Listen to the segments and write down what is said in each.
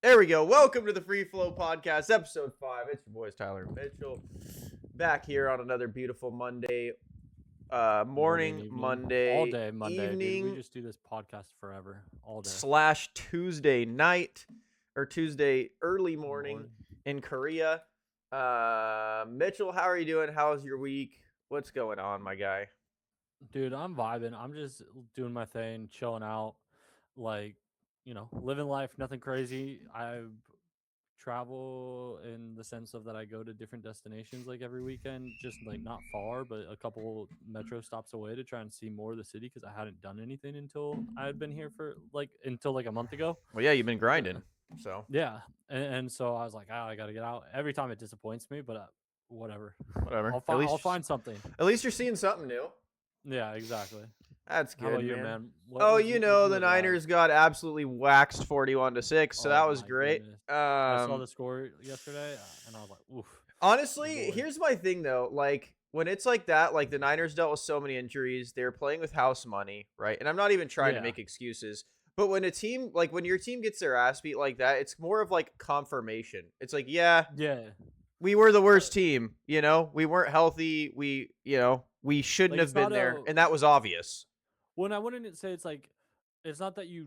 There we go. Welcome to the Free Flow Podcast, episode 5. It's your boys, Tyler and Mitchell, back here on another beautiful Monday morning, Evening, all Monday day Monday, dude. We evening just do this podcast forever, all day. / Tuesday night or Tuesday early morning in Korea. Mitchell, how are you doing? How's your week? What's going on, my guy? Dude, I'm vibing. I'm just doing my thing, chilling out, like, living life, nothing crazy. I travel in the sense of that I go to different destinations like every weekend, just like not far, but a couple metro stops away to try and see more of the city because I hadn't done anything until I had been here for until a month ago. Well, yeah, you've been grinding, so Yeah, and so I was like, I gotta get out. Every time it disappoints me, but whatever. whatever. I'll find something. At least you're seeing something new. Yeah, exactly. That's How good, about you, man. man? The Niners got absolutely waxed 41-6, so that was great. I saw the score yesterday, and I was like, oof. Honestly, here's my thing though. Like when it's like that, like the Niners dealt with so many injuries, they're playing with house money, right? And I'm not even trying to make excuses, but when when your team gets their ass beat like that, it's more of like confirmation. It's like, yeah, we were the worst team. We weren't healthy. We shouldn't have been there, and that was obvious. When I wouldn't say it's not that you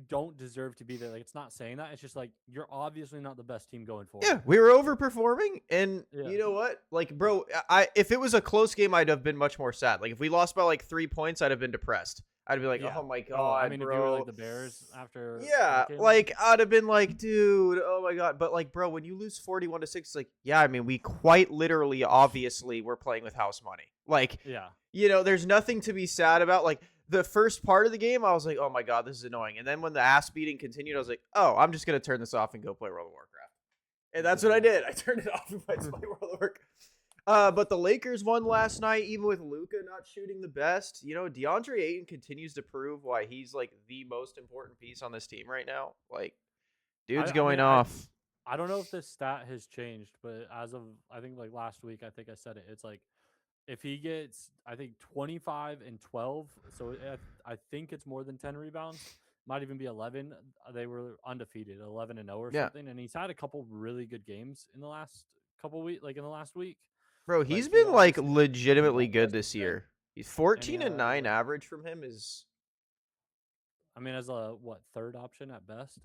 don't deserve to be there. Like, it's not saying that. It's just like you're obviously not the best team going forward. Yeah, we were overperforming, and you know what? Like, bro, if it was a close game, I'd have been much more sad. Like, if we lost by like 3 points, I'd have been depressed. I'd be like, oh my god, I mean, bro. if you were like the Bears after, like I'd have been like, dude, oh my god. But like, bro, when you lose 41-6, it's like, yeah, I mean, we quite literally, obviously, we're playing with house money. Like, there's nothing to be sad about. Like, the first part of the game, I was like, oh my god, this is annoying. And then when the ass beating continued, I was like, oh, I'm just gonna turn this off and go play World of Warcraft. And that's what I did. I turned it off and went to play World of Warcraft. But the Lakers won last night, even with Luka not shooting the best. DeAndre Ayton continues to prove why he's like the most important piece on this team right now. Like, dude's going off. I don't know if this stat has changed, but as of I think like last week, I think I said it. It's like if he gets, I think 25 and 12, so I think it's more than 10 rebounds. Might even be 11. They were undefeated, 11-0 or something, and he's had a couple really good games in the last couple weeks, like in the last week. Bro, he's been like legitimately good this year. He's 14-9 average from him is. I mean, as a third option at best,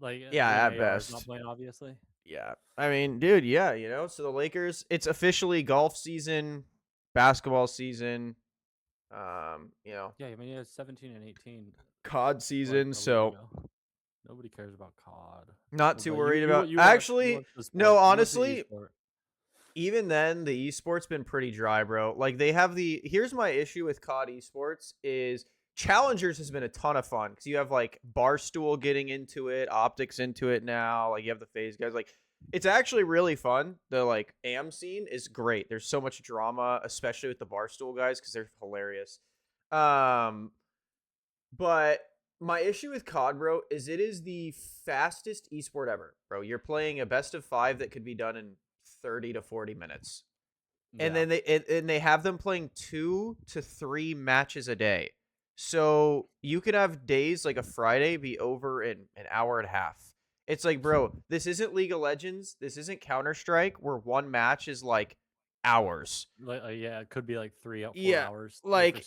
like at best, not playing obviously. Yeah, I mean, dude, yeah, So the Lakers, it's officially golf season, basketball season. Yeah, I mean, he has 17 and 18. COD season, so nobody cares about COD. Not too worried about. Actually, no, honestly. Even then, the esports been pretty dry, bro. Like they have here's my issue with COD esports is Challengers has been a ton of fun because you have like Barstool getting into it, Optics into it now. Like you have the FaZe guys. Like it's actually really fun. The like AM scene is great. There's so much drama, especially with the Barstool guys because they're hilarious. But my issue with COD, bro, is it is the fastest esport ever, bro. You're playing a best of 5 that could be done in 30 to 40 minutes. And then they have them playing 2 to 3 matches a day. So you could have days like a Friday be over in an hour and a half. It's like, bro, this isn't League of Legends. This isn't Counter-Strike where one match is like hours. It could be like 3 or 4 hours. Like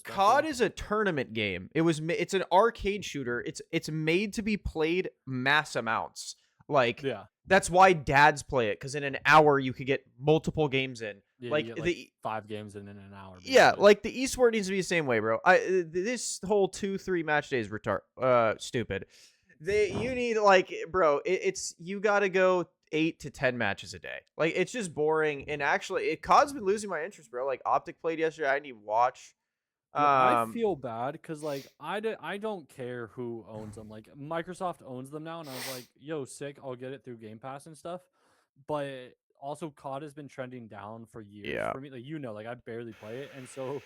COD is a tournament game. It's an arcade shooter. It's made to be played mass amounts. Like that's why dads play it because in an hour you could get multiple games in. Like 5 games in an hour. Basically. Yeah, like the esport needs to be the same way, bro. This whole 2-3 match day is stupid. You need like, bro, it's you got to go 8 to 10 matches a day. Like it's just boring. And actually, COD's been losing my interest, bro. Like Optic played yesterday. I didn't even watch. I feel bad because like I don't care who owns them. Like Microsoft owns them now, and I was like, yo, sick. I'll get it through Game Pass and stuff. But also, COD has been trending down for years for me. Like I barely play it, and so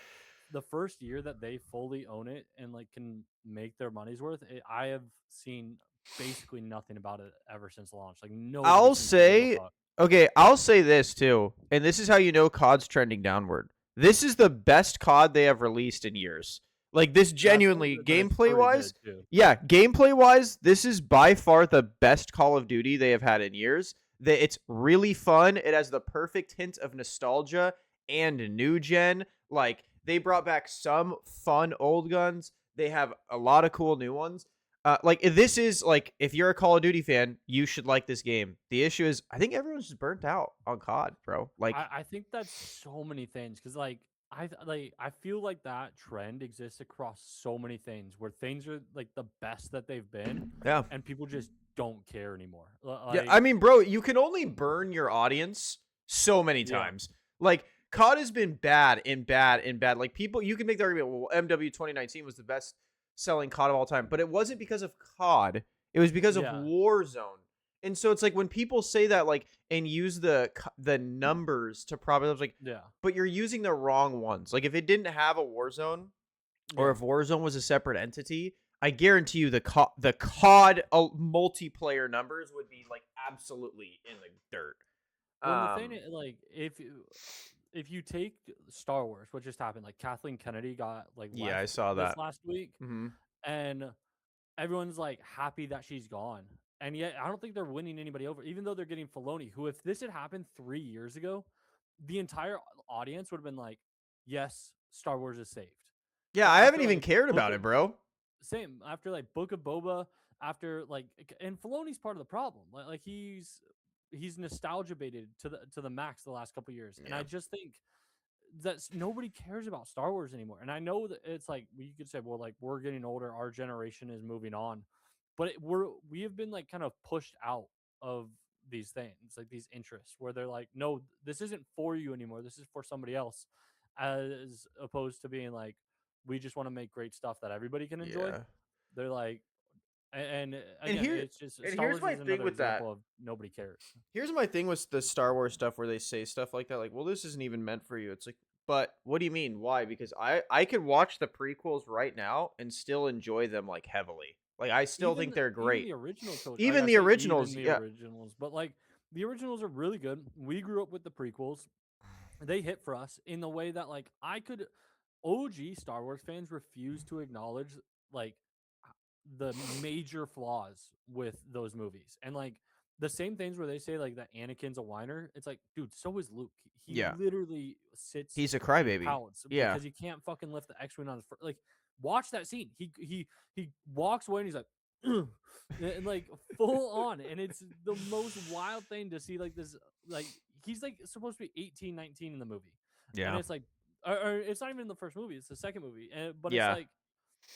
the first year that they fully own it and like can make their money's worth, I have seen basically nothing about it ever since launch. Like no. I'll say this too, and this is how you know COD's trending downward. This is the best COD they have released in years. Like this That's one genuinely that is gameplay pretty wise, good too. yeah, gameplay wise, this is by far the best Call of Duty they have had in years. It's really fun. It has the perfect hint of nostalgia and new gen. Like they brought back some fun old guns. They have a lot of cool new ones. Like this is like if you're a Call of Duty fan, you should like this game. The issue is I think everyone's just burnt out on COD, bro. Like I think that's so many things because I feel like that trend exists across so many things where things are like the best that they've been, yeah. and people just don't care anymore. Yeah, Like I mean, bro, you can only burn your audience so many yeah, times. Like COD has been bad and bad and bad. Like people, you can make the argument, well, MW 2019 was the best selling COD of all time, but it wasn't because of COD. It was because of yeah, Warzone. And so it's like when people say that, like, and use the numbers to probably like, yeah, but you're using the wrong ones. Like if it didn't have a Warzone, or yeah. if Warzone was a separate entity, I guarantee you the COD multiplayer numbers would be like absolutely in the dirt. When the thing Um, is, like if you take Star Wars, what just happened, like Kathleen Kennedy got like yeah, left I saw this that. last week, Hmm. and everyone's like happy that she's gone. And yet I don't think they're winning anybody over, even though they're getting Filoni, who if this had happened 3 years ago, the entire audience would have been like, yes, Star Wars is saved. Yeah, But I haven't after even like cared Book about of it, bro. same after like Book of Boba, after like and Filoni's part of the problem. Like he's nostalgia baited to the max the last couple years. And Yeah, I just think that nobody cares about Star Wars anymore. And I know that it's like you could say, well, like we're getting older, our generation is moving on, but we have been like kind of pushed out of these things, like these interests, where they're like, no, this isn't for you anymore. This is for somebody else, as opposed to being like, we just want to make great stuff that everybody can enjoy. yeah. They're like, and And again, here, it's just and Star here's Wars my is thing another with that. example of nobody cares. Here's my thing with the Star Wars stuff where they say stuff like that, like, well, this isn't even meant for you. It's like, but what do you mean? Why? Because I could watch the prequels right now and still enjoy them like heavily. Like I still think they're Even great. the original trilogy, like Even I the say, even originals, the yeah. originals, but like the originals are really good. We grew up with the prequels. They hit for us in the way that like I could OG Star Wars fans refuse to acknowledge like the major flaws with those movies. And like the same things where they say like that Anakin's a whiner, it's like, dude, so is Luke. He Yeah. literally sits He's a and crybaby. pouts Yeah. because he can't fucking lift the X-wing on his like watch that scene. He walks away and he's like and like full on, and it's the most wild thing to see like this like he's like supposed to be 18, 19 in the movie. And Yeah. it's like or it's not even in the first movie, it's the second movie. And but it's Yeah. like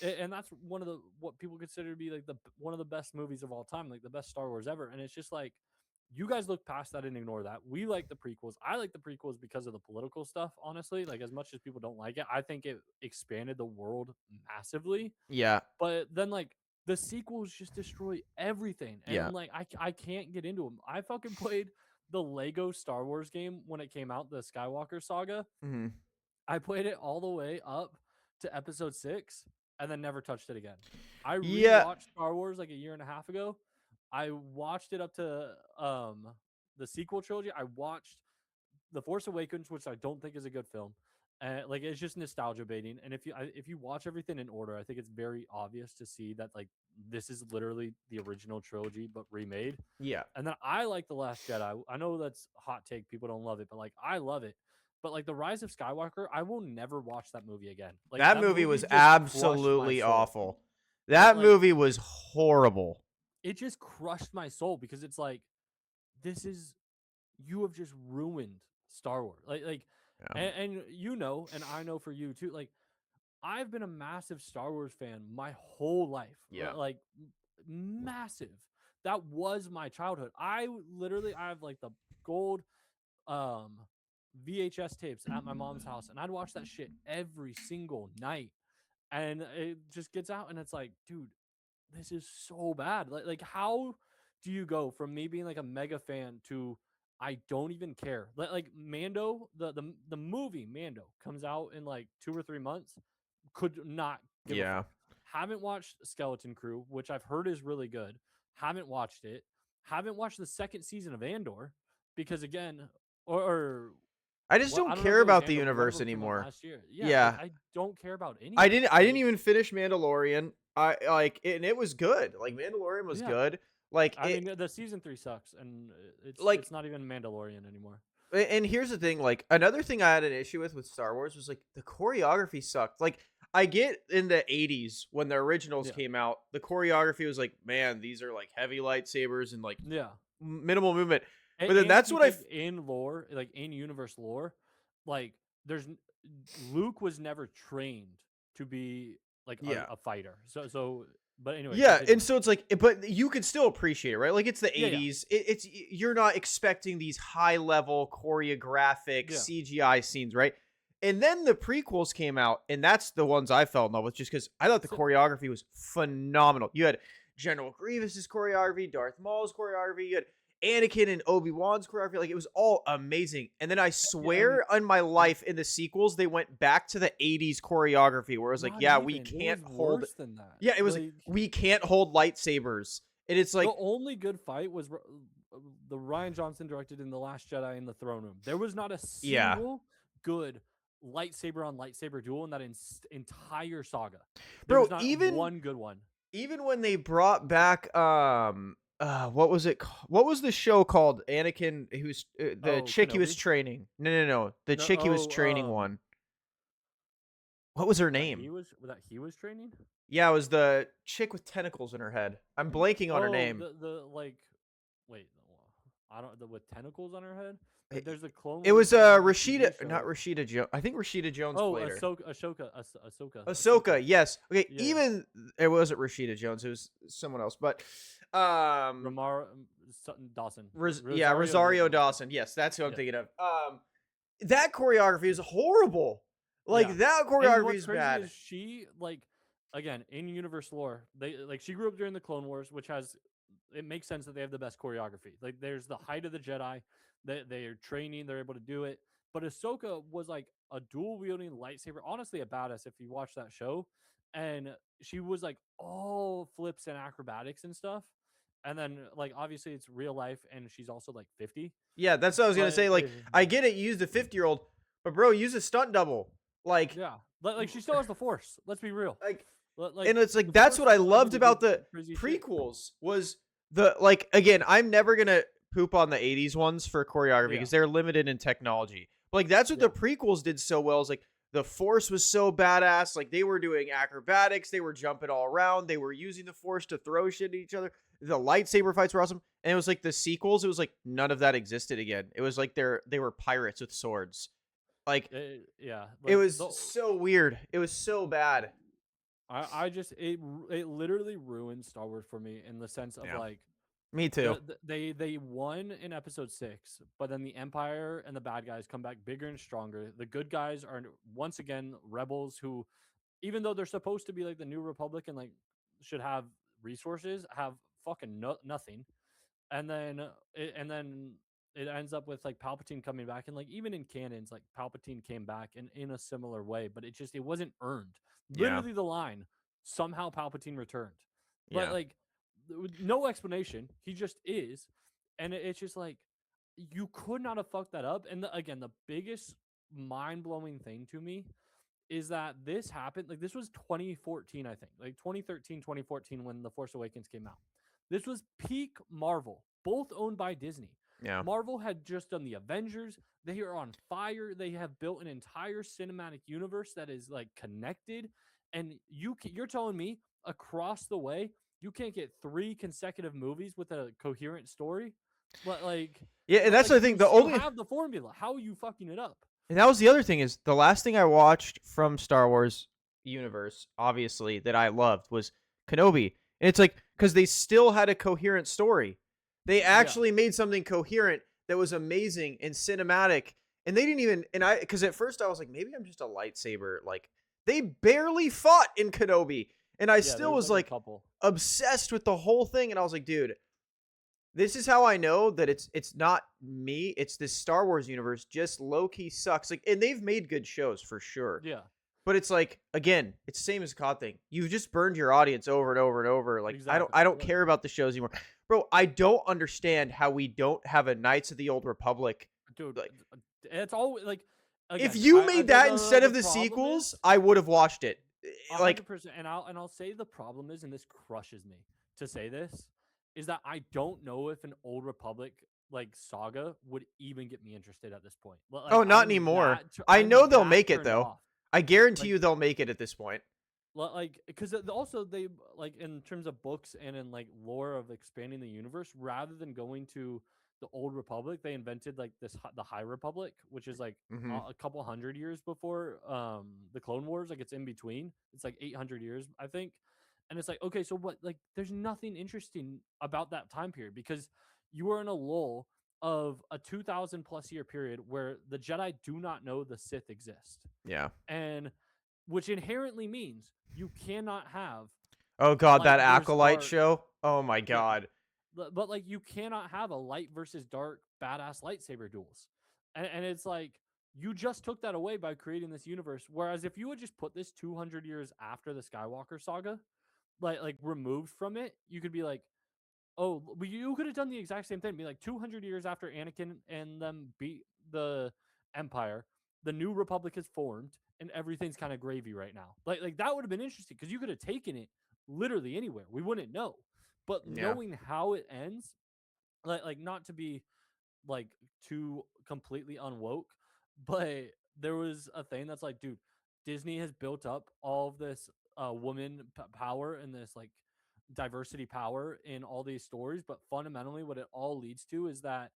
and that's one of the what people consider to be like the one of the best movies of all time, like the best Star Wars ever. And it's just like you guys look past that and ignore that. We like the prequels. I like the prequels because of the political stuff, honestly. Like as much as people don't like it, I think it expanded the world massively. Yeah. But then like the sequels just destroy everything. Yeah. And like I can't get into them. I fucking played the Lego Star Wars game when it came out, the Skywalker saga. Hmm. I played it all the way up to episode 6 and then never touched it again. I Yeah. rewatched Star Wars like a year and a half ago. I watched it up to the sequel trilogy. I watched The Force Awakens, which I don't think is a good film. And like it's just nostalgia baiting. And if you watch everything in order, I think it's very obvious to see that like this is literally the original trilogy but remade. Yeah. And then I like The Last Jedi. I know that's a hot take. People don't love it, but like I love it. But like The Rise of Skywalker, I will never watch that movie again. Like That that movie movie was just crushed my absolutely soul. awful. But That like movie was horrible. it just crushed my soul because it's like this is you have just ruined Star Wars. Yeah. And you know, and I know for you too, like I've been a massive Star Wars fan my whole life. Yeah. Like massive. That was my childhood. I have like the gold um VHS tapes at my mom's house, and I'd watch that shit every single night. And it just gets out and it's like, dude, this is so bad. Like how do you go from me being like a mega fan to I don't even care? Like Mando, the movie Mando comes out in like 2 or 3 months. Could not give a Yeah. fuck. Haven't watched Skeleton Crew, which I've heard is really good. Haven't watched it. Haven't watched the second season of Andor because again, or I just don't care about the universe anymore. Last year. Yeah. I don't care about any. I didn't even finish Mandalorian. I like and it was good. Like Mandalorian was good. Like I mean, the season 3 sucks, and it's not even Mandalorian anymore. And here's the thing, like another thing I had an issue with Star Wars was like the choreography sucked. Like I get in the 80s when the originals came out, the choreography was like, man, these are like heavy lightsabers and like minimal movement. But then that's what in lore, like in universe lore, like there's Luke was never trained to be like a fighter. So but anyway. Yeah, continue. And so it's like, but you could still appreciate it, right? Like it's the 80s. It's you're not expecting these high level choreographic CGI scenes, right? And then the prequels came out, and that's the ones I fell in love with, just because I thought the choreography was phenomenal. You had General Grievous's choreography, Darth Maul's choreography, you had Anakin and Obi-Wan's choreography. Like it was all amazing. And then I swear on my life in the sequels, they went back to the 80s choreography where it was like, we can't hold than that. Yeah, it was like, we can't hold lightsabers. And it's like the only good fight was the Rian Johnson directed in The Last Jedi in the throne room. There was not a single good lightsaber on lightsaber duel in that entire saga. There was not even one good one. Even when they brought back what was it? What was the show called? Anakin, who's the chick Kenobi? He was training. No. The chick he was training one. What was her name? He was training? Yeah, it was the chick with tentacles in her head. I'm blanking on her name. With tentacles on her head? Like, there's a clone. It was Rashida, not Rashida Jones. I think Rashida Jones played her. Ahsoka, yes. Okay, even it wasn't Rashida Jones, it was someone else, but Dawson. Rosario Dawson. Yes, that's who I'm thinking of. That choreography is horrible. Like that choreography is bad. Is she again in universe lore? She grew up during the Clone Wars, which it makes sense that they have the best choreography. Like there's the height of the Jedi. They are training. They're able to do it. But Ahsoka was like a dual wielding lightsaber. Honestly, a badass if you watch that show. And she was like all flips and acrobatics and stuff. And then obviously it's real life, and she's also 50. Yeah, that's what I was gonna say. I get it. You use the 50-year-old, but bro, use a stunt double. She still has the Force. Let's be real. And it's like that's what I loved about the prequels was the again. I'm never gonna poop on the 80s ones for choreography because they're limited in technology. But that's what the prequels did so well. Is the Force was so badass. Like they were doing acrobatics, they were jumping all around, they were using the Force to throw shit at each other. The lightsaber fights were awesome. And it was the sequels, it was none of that existed again. It was they were pirates with swords. It was so weird. It was so bad. It literally ruined Star Wars for me in the sense of me too. They won in episode 6, but then the Empire and the bad guys come back bigger and stronger. The good guys are once again rebels who, even though they're supposed to be the New Republic and should have resources, have fucking nothing. And then it ends up with Palpatine coming back, and even in canons, Palpatine came back in a similar way, but it wasn't earned. Literally the line, somehow Palpatine returned. But no explanation. He just is. And it's just you could not have fucked that up. And again, the biggest mind-blowing thing to me is that this happened. This was 2014, I think. 2013, 2014 when The Force Awakens came out. This was peak Marvel, both owned by Disney. Yeah. Marvel had just done the Avengers. They are on fire. They have built an entire cinematic universe that is connected. And you're telling me across the way, you can't get 3 consecutive movies with a coherent story? But and that's the thing. The only have the formula. How are you fucking it up? And that was the other thing is the last thing I watched from Star Wars universe, obviously, that I loved was Kenobi. And it's because they still had a coherent story. They actually made something coherent that was amazing and cinematic. And they didn't even, because at first I was maybe I'm just a lightsaber. They barely fought in Kenobi. And I still was obsessed with the whole thing. And I was dude, this is how I know that it's not me. It's this Star Wars universe just low-key sucks. And they've made good shows for sure. Yeah. But it's again, it's the same as the COD thing. You've just burned your audience over and over and over. Exactly. I don't care about the shows anymore. Bro, I don't understand how we don't have a Knights of the Old Republic. Dude, It's all like. If Again, you made that instead of the problem sequels, is, I would have watched it. Like 100%, and I'll say the problem is, and this crushes me to say this, is that I don't know if an Old Republic like saga would even get me interested at this point. Like oh, not anymore. I I'm know they'll that make it turned though. off. I guarantee Like, you they'll make it at this point. like because also they like in terms of books and in like lore of expanding the universe, rather than going to the Old Republic, they invented like the High Republic, which is like Mm-hmm. a couple hundred years before the Clone Wars. Like it's in between. It's like 800 years, I think. And it's like, okay, so what? Like, there's nothing interesting about that time period because you are in a lull of a 2,000 plus year period where the Jedi do not know the Sith exist. Yeah. And which inherently means you cannot have. Oh god, that light versus Acolyte dark. show. Oh my Yeah. god. But like you cannot have a light versus dark badass lightsaber duels. And it's like you just took that away by creating this universe. Whereas if you would just put this 200 years after the Skywalker saga, like removed from it, you could be like, oh, you could have done the exact same thing. Be like 200 years after Anakin and them beat the Empire, the New Republic has formed, and everything's kind of gravy right now. Like that would have been interesting because you could have taken it literally anywhere. We wouldn't know. But knowing how it ends, like not to be like too completely unwoke, but there was a thing that's like, dude, Disney has built up all of this woman power and this like diversity power in all these stories, but fundamentally what it all leads to is that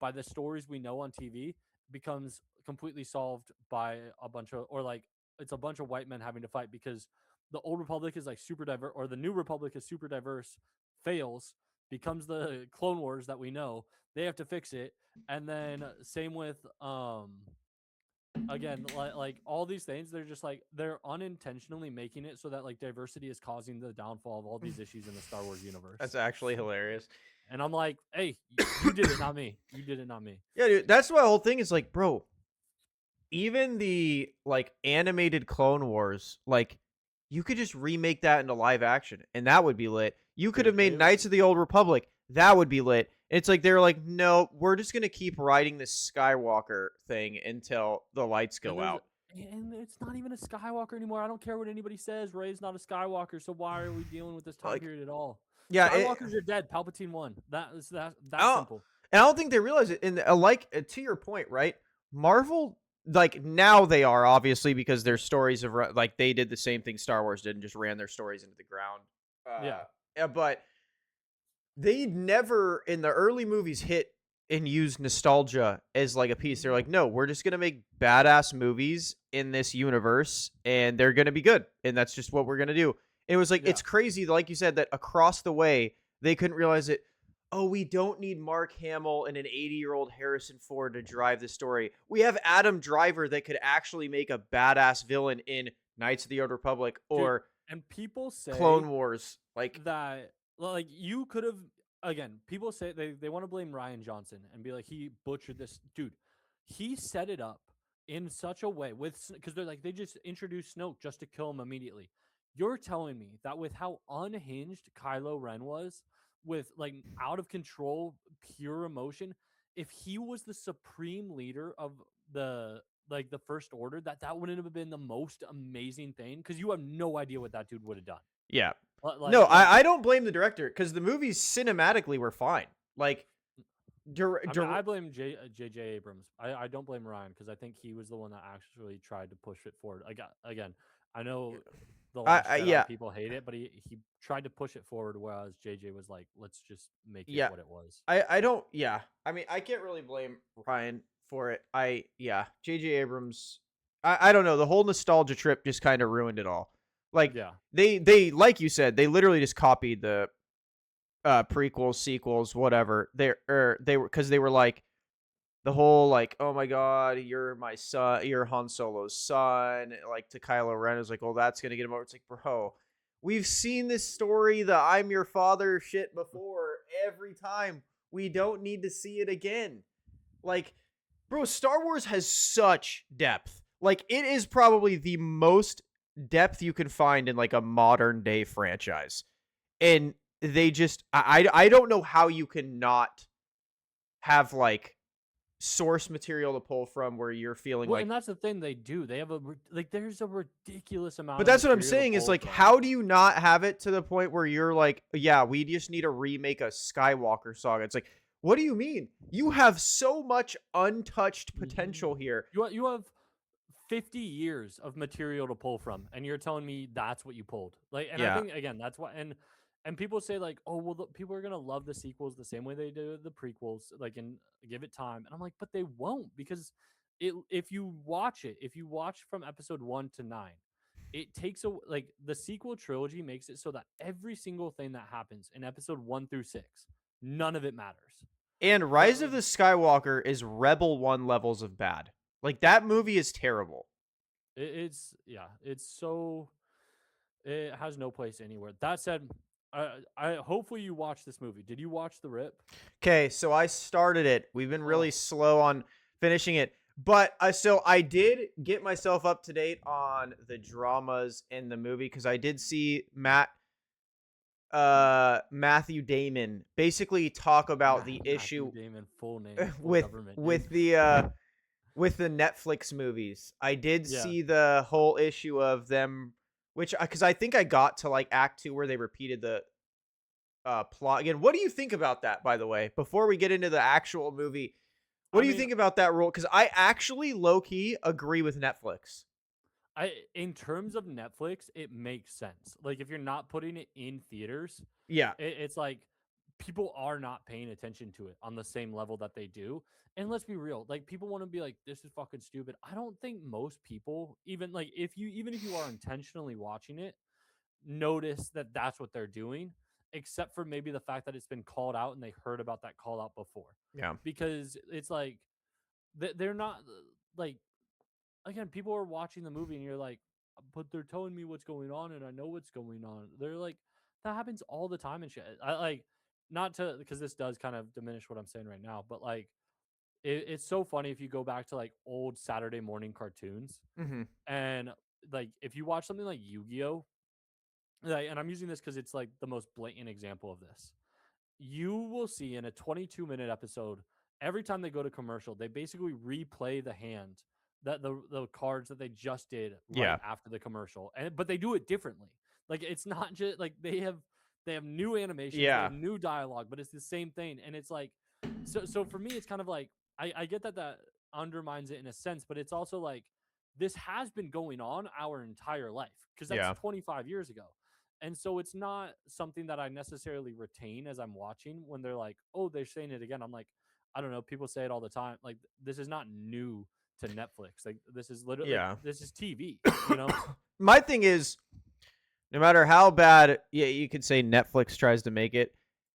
by the stories we know on TV becomes completely solved by a bunch of, or like it's a bunch of white men having to fight because the Old Republic is like super diverse, or the New Republic is super diverse, fails, becomes the Clone Wars that we know. They have to fix it, and then same with again, like all these things, they're just like they're unintentionally making it so that like diversity is causing the downfall of all these issues in the Star Wars universe. That's actually hilarious. And I'm like, hey, you did it, not me. You did it, not me. Yeah, dude, that's my whole thing is like, bro, even the like animated Clone Wars, like you could just remake that into live action and that would be lit. You could have made Knights of the Old Republic, that would be lit. It's like they're like, no, we're just gonna keep riding this Skywalker thing until the lights go out. And it's not even a Skywalker anymore. I don't care what anybody says. Rey's not a Skywalker, so why are we dealing with this time period at all? Yeah, Skywalkers are dead. Palpatine won. That's simple. And I don't think they realize it. And like to your point, right? Marvel, like now they are obviously because their stories of like they did the same thing Star Wars did and just ran their stories into the ground. Yeah, but they never in the early movies hit and use nostalgia as like a piece. They're like, no, we're just gonna make badass movies in this universe, and they're gonna be good, and that's just what we're gonna do. And it was like it's crazy, like you said, that across the way they couldn't realize it. Oh, we don't need Mark Hamill and an 80-year-old Harrison Ford to drive the story. We have Adam Driver that could actually make a badass villain in Knights of the Old Republic or and people say Clone Wars, like that. Like you could have. Again, people say they want to blame Rian Johnson and be like, he butchered this. Dude, he set it up in such a way with, because they're like, they just introduced Snoke just to kill him immediately. You're telling me that with how unhinged Kylo Ren was, with like out of control, pure emotion, if he was the supreme leader of the First Order, that wouldn't have been the most amazing thing because you have no idea what that dude would have done. Yeah. I don't blame the director because the movies cinematically were fine. Like, I blame J.J. Abrams. I don't blame Ryan because I think he was the one that actually tried to push it forward. Again, I know the last people hate it, but he tried to push it forward, whereas J.J. was like, let's just make it what it was. I don't. Yeah, I mean, I can't really blame Ryan for it. J.J. Abrams. I don't know. The whole nostalgia trip just kind of ruined it all. Like they like you said, they literally just copied the prequels, sequels, whatever. They were because they were like the whole like, oh my god, you're my son, you're Han Solo's son, like to Kylo Ren is like, oh, that's gonna get him over. It's like, bro, we've seen this story, the I'm your father shit before every time. We don't need to see it again. Like, bro, Star Wars has such depth. Like, it is probably the most depth you can find in like a modern day franchise, and they just I don't know how you can not have like source material to pull from where you're feeling Well, like. and that's the thing they do. They have there's a ridiculous But amount of that's what I'm material to saying is pull like, from. how do you not have it to the point where you're like, yeah, we just need to remake a Skywalker saga? It's like, what do you mean? You have so much untouched potential here. You have 50 years of material to pull from, and you're telling me that's what you pulled. Like, and I Yeah. think again that's why. And people say like, oh well, people are gonna love the sequels the same way they do the prequels, like, and give it time. And I'm like, but they won't, because if you watch it, if you watch from episode 1 to 9, it takes a like the sequel trilogy makes it so that every single thing that happens in episode 1 through 6, none of it matters. And Rise of the Skywalker is Rebel 1 levels of bad. Like, that movie is terrible. It's yeah, it's so it has no place anywhere. That said, I hopefully you watched this movie. Did you watch The Rip? Okay, so I started it. We've been really slow on finishing it. But so I did get myself up to date on the dramas in the movie because I did see Matthew Damon basically talk about the issue Matthew Damon, full name, full with government with name. the with the Netflix movies. I did see the whole issue of them, which because I think I got to like Act 2 where they repeated the plot again. What do you think about that, by the way? Before we get into the actual movie, what do you think about that rule? Because I actually low key agree with Netflix. In terms of Netflix, it makes sense. Like, if you're not putting it in theaters, Yeah, it's like people are not paying attention to it on the same level that they do. And let's be real, like, people want to be like, this is fucking stupid. I don't think most people, even like even if you are intentionally watching it, notice that that's what they're doing, except for maybe the fact that it's been called out and they heard about that call out before. yeah, Because it's like they're not like, again, people are watching the movie and you're like, but they're telling me what's going on and I know what's going on. They're like, that happens all the time and shit. I like, not to, because this does kind of diminish what I'm saying right now, but like, it's so funny if you go back to like old Saturday morning cartoons, mm-hmm. and like if you watch something like Yu-Gi-Oh, like, and I'm using this because it's like the most blatant example of this. You will see in a 22-minute episode, every time they go to commercial, they basically replay the hand that the cards that they just did right Yeah, after the commercial, and but they do it differently. Like, it's not just like they have new animations, they yeah, have new dialogue, but it's the same thing, and it's like, so for me, it's kind of like, I get that undermines it in a sense, but it's also like, this has been going on our entire life, because that's yeah, 25 years ago. And so it's not something that I necessarily retain as I'm watching. When they're like, oh, they're saying it again, I'm like, I don't know. People say it all the time. Like, this is not new to Netflix. Like, this is literally like, yeah. this is TV, you know? My thing is, no matter how bad, yeah, you could say Netflix tries to make it.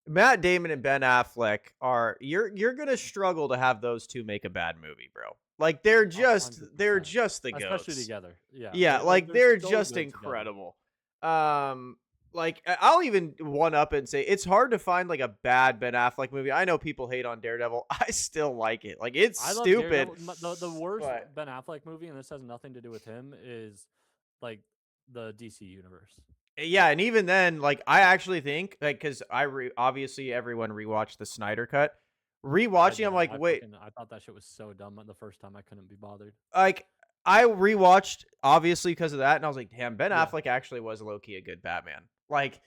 Matt Damon and Ben Affleck are you're gonna struggle to have those two make a bad movie, bro. Like they're 100%. just the Especially goats. together. Yeah. Yeah, Like, like they're they're so just good together. incredible. Like I'll even one up and say it's hard to find like a bad Ben Affleck movie. I know people hate on Daredevil. I still like it. Like it's I love stupid, Daredevil. The worst but Ben Affleck movie, and this has nothing to do with him, is like the DC universe. yeah, and even then, like I actually think like because obviously everyone rewatched the Snyder cut. I Rewatching, I'm didn't. like, wait, I thought that shit was so dumb the first time. I couldn't be bothered. like I rewatched obviously because of that, and I was like, damn, Ben Yeah. Affleck actually was low key a good Batman. Like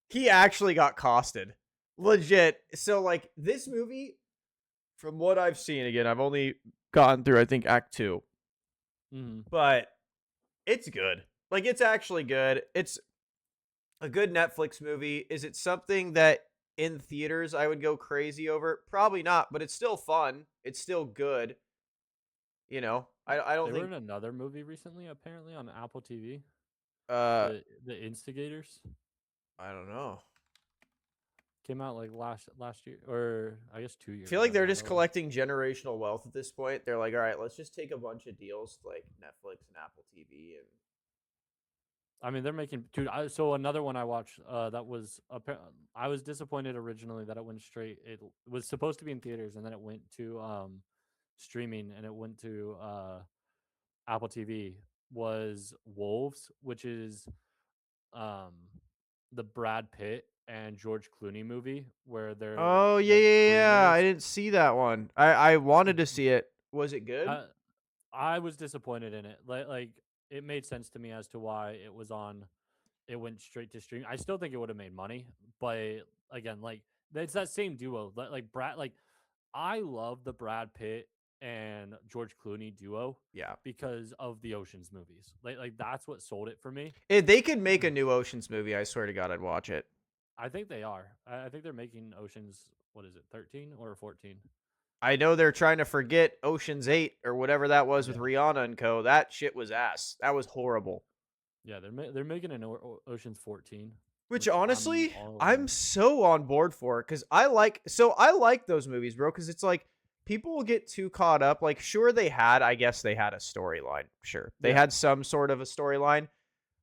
he actually got costed, legit. So like this movie, from what I've seen, again, I've only gotten through I think Act 2, but it's good. Like it's actually good. It's a good Netflix movie. Is it something that in theaters I would go crazy over? Probably not, but it's still fun. It's still good. You know, I don't They were think in another movie recently, apparently on Apple TV. uh The Instigators I don't know. came out like last year, or I guess I 2 years feel ago like they're now. just collecting generational wealth at this point. They're like, all right, let's just take a bunch of deals like Netflix and Apple TV and I mean, they're making, dude. So another one I watched, that was I was disappointed originally that it went straight. It was supposed to be in theaters, and then it went to streaming, and it went to Apple TV. Was Wolves, which is um the Brad Pitt and George Clooney movie where they're Oh yeah, like yeah, yeah. I groomers. didn't see that one. I wanted to see it. Was it good? I, I was disappointed in it. Like it made sense to me as to why it was on. It went straight to stream. I still think it would have made money, but again, like it's that same duo. Like Brad, like I love the Brad Pitt and George Clooney duo Yeah. because of the Ocean's movies. Like that's what sold it for me. If they could make a new Ocean's movie, I swear to God, I'd watch it. I think they are. I think they're making Ocean's. What is it, 13 or 14? I know they're trying to forget Ocean's 8 or whatever that was with Yeah, Rihanna and co. That shit was ass. That was horrible. yeah. They're making an Ocean's 14, Which which I'm honestly, all I'm in. so on board for because I like those movies, bro. Because it's like people will get too caught up. Like, sure, I guess they had a storyline. Sure, they Yeah. had some sort of a storyline,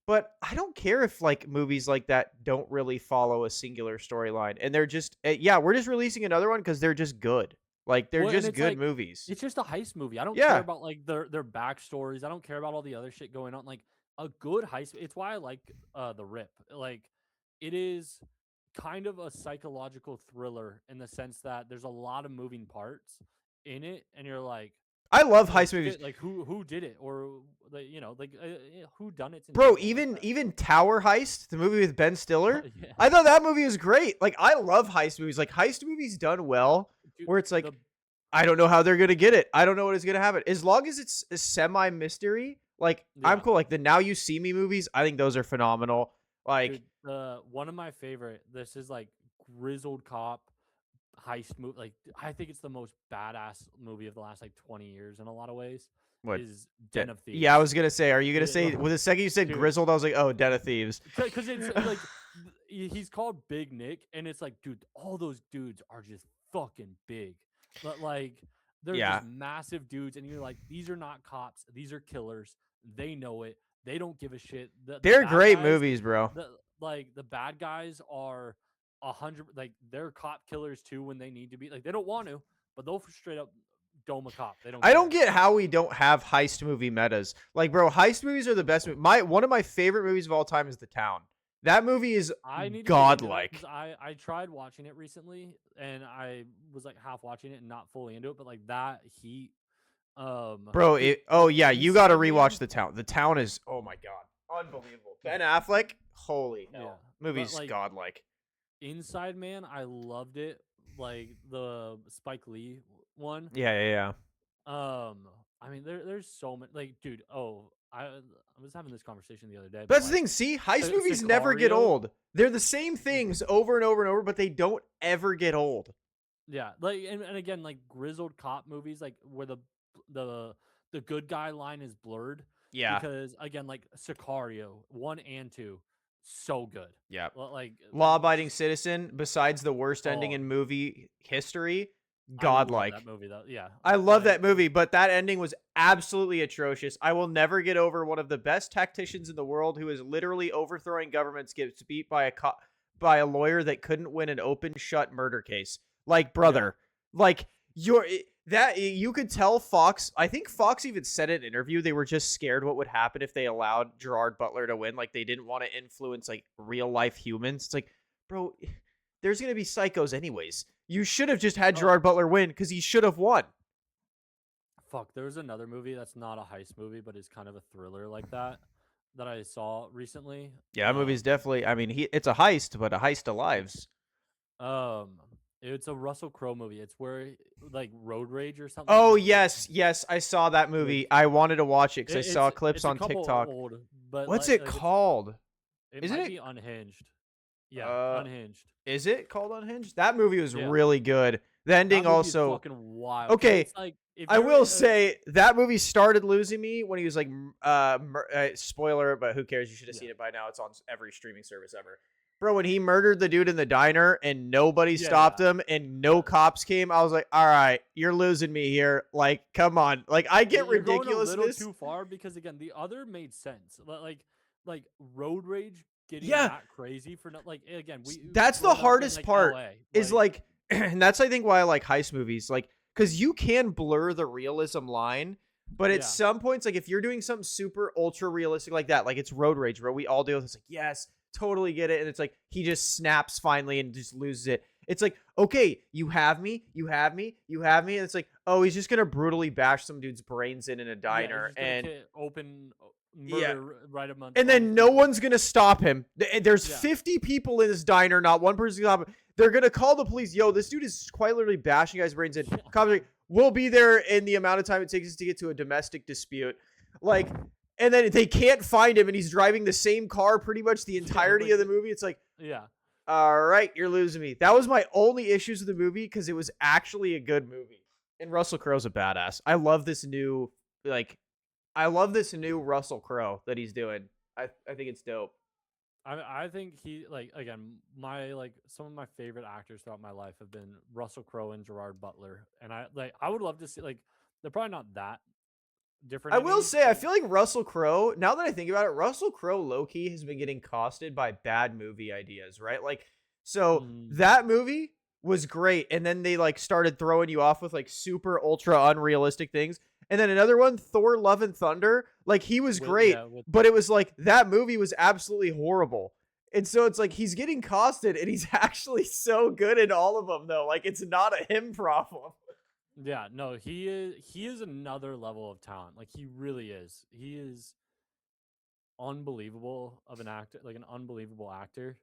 but I don't care if like movies like that don't really follow a singular storyline and they're just yeah, we're just releasing another one because they're just good. Like they're Well, and just it's good like movies. it's just a heist movie. I don't care Yeah, about like their backstories. I don't care about all the other shit going on. Like a good heist. It's why I like the Rip. Like it is kind of a psychological thriller in the sense that there's a lot of moving parts in it, and you're like, I love oh heist movies. shit, like who did it, or like who done it in Bro, general like even Tower Heist, the movie with Ben Stiller, that. Yeah, I thought that movie was great. Like I love heist movies. Like heist movies done well, dude, where it's the like I don't know how they're gonna get it. I don't know what is gonna happen. As long as it's a semi mystery, like I'm yeah. cool. Like the Now You See Me movies, I think those are phenomenal. Like Dude, the one of my favorite. This is like grizzled cop heist movie. Like I think it's the most badass movie of the last like 20 years in a lot of ways. what? Is Den of Yeah, I Thieves. was gonna say. Are you gonna say? Well, the second you said Dude, Grizzled, I was like, oh, Den of Thieves. because it's like he's called Big Nick, and it's like, dude, all those dudes are just fucking big, but like they're Yeah, just massive dudes, and you're like, these are not cops, these are killers. They know it. They don't give a shit. The they're bad great guys, movies, bro. the bad guys are 100. Like they're cop killers too when they need to be. Like they don't want to, but they'll straight up dome a cop. They don't I don't care. get how we don't have heist movie metas. Like, bro, heist movies are the best. One of my favorite movies of all time is The Town. That movie is I need to get into that because godlike. I tried watching it recently and I was like half watching it and not fully into it, but like that heat, Bro, dude, oh yeah, you got to Inside rewatch Man, The Town. The Town is, oh my god, unbelievable. Ben Affleck, holy yeah, hell, but movie's like godlike. Inside Man, I loved it. Like the Spike Lee one. Yeah, yeah, yeah. I mean, there's so many. Like, dude, I was having this conversation the other day, but That's the like thing. See, heist movies never get Sicario. old. They're the same things over and over and over, but they don't ever get old. Yeah, like and again, like grizzled cop movies, like where the the good guy line is blurred Yeah, because again, like Sicario 1 and 2, so good. yeah. Like Law-abiding citizen, besides the worst ending oh, in movie history, I love godlike. that movie though. Yeah, I love like that movie, but that ending was absolutely atrocious. I will never get over one of the best tacticians in the world who is literally overthrowing governments gets beat by by a lawyer that couldn't win an open shut murder case. Like, yeah, brother, like that you could tell Fox, I think Fox even said in an interview they were just scared what would happen if they allowed Gerard Butler to win. Like they didn't want to influence like real life humans. It's like, bro, there's going to be psychos anyways. You should have just had oh Gerard Butler win because he should have won. fuck. There was another movie that's not a heist movie, but is kind of a thriller like that I saw recently. Yeah, that movie's definitely. I mean, it's a heist, but a heist to lives. Um, it's a Russell Crowe movie. It's where like Road Rage or something. Oh yes, yes, I saw that movie. I wanted to watch it because I saw clips it's a on couple TikTok. old, but What's it it's, called? it Isn't might it? be Unhinged. Yeah, Uh, Unhinged. is it called Unhinged? That movie was Yeah, really good. The that ending movie is also. fucking wild. 'Cause Okay, it's like if I you're will say that movie started losing me when he was like, spoiler, but who cares? You should have yeah, seen it by now. It's on every streaming service ever. Bro, when he murdered the dude in the diner and nobody stopped yeah, him and no cops came, I was like, all right, you're losing me here. Like, come on. Like, I get you're going a little ridiculousness. too far because again, the other made sense. Like Road Rage getting Yeah, that crazy for not like again that's the growing up in hardest like part LA. is like, and that's, I think, why I like heist movies. Like, because you can blur the realism line. But at Yeah, some points, like if you're doing something super ultra realistic like that, like it's road rage, bro. We all deal with this. Like, yes, totally get it. And it's like he just snaps finally and just loses it. It's like, okay, you have me, you have me, you have me. And it's like, oh, he's just gonna brutally bash some dude's brains in a diner and open murder right among. And then no one's gonna stop him. There's 50 people in this diner, not one person gonna stop him. They're gonna call the police. Yo, this dude is quite literally bashing guys' brains in. Cops like, we'll be there in the amount of time it takes us to get to a domestic dispute. Like, and then they can't find him, and he's driving the same car pretty much the entirety of the movie. It's like, all right, you're losing me. That was my only issues with the movie because it was actually a good movie. And Russell Crowe's a badass. I love this new Russell Crowe that he's doing. I think it's dope. I think he, like, again, some of my favorite actors throughout my life have been Russell Crowe and Gerard Butler, and I would love to see, like, they're probably not that different. I will say, I feel like Russell Crowe, now that I think about it, Russell Crowe low-key has been getting costed by bad movie ideas, right? Like, so that movie was great, and then they like started throwing you off with like super ultra unrealistic things. And then another one, Thor: Love and Thunder, like he was great, but it was like that movie was absolutely horrible. And so it's like he's getting costed, and he's actually so good in all of them, though. Like it's not a him problem. Yeah, no, he is another level of talent. Like he really is. He is unbelievable of an actor, like an unbelievable actor.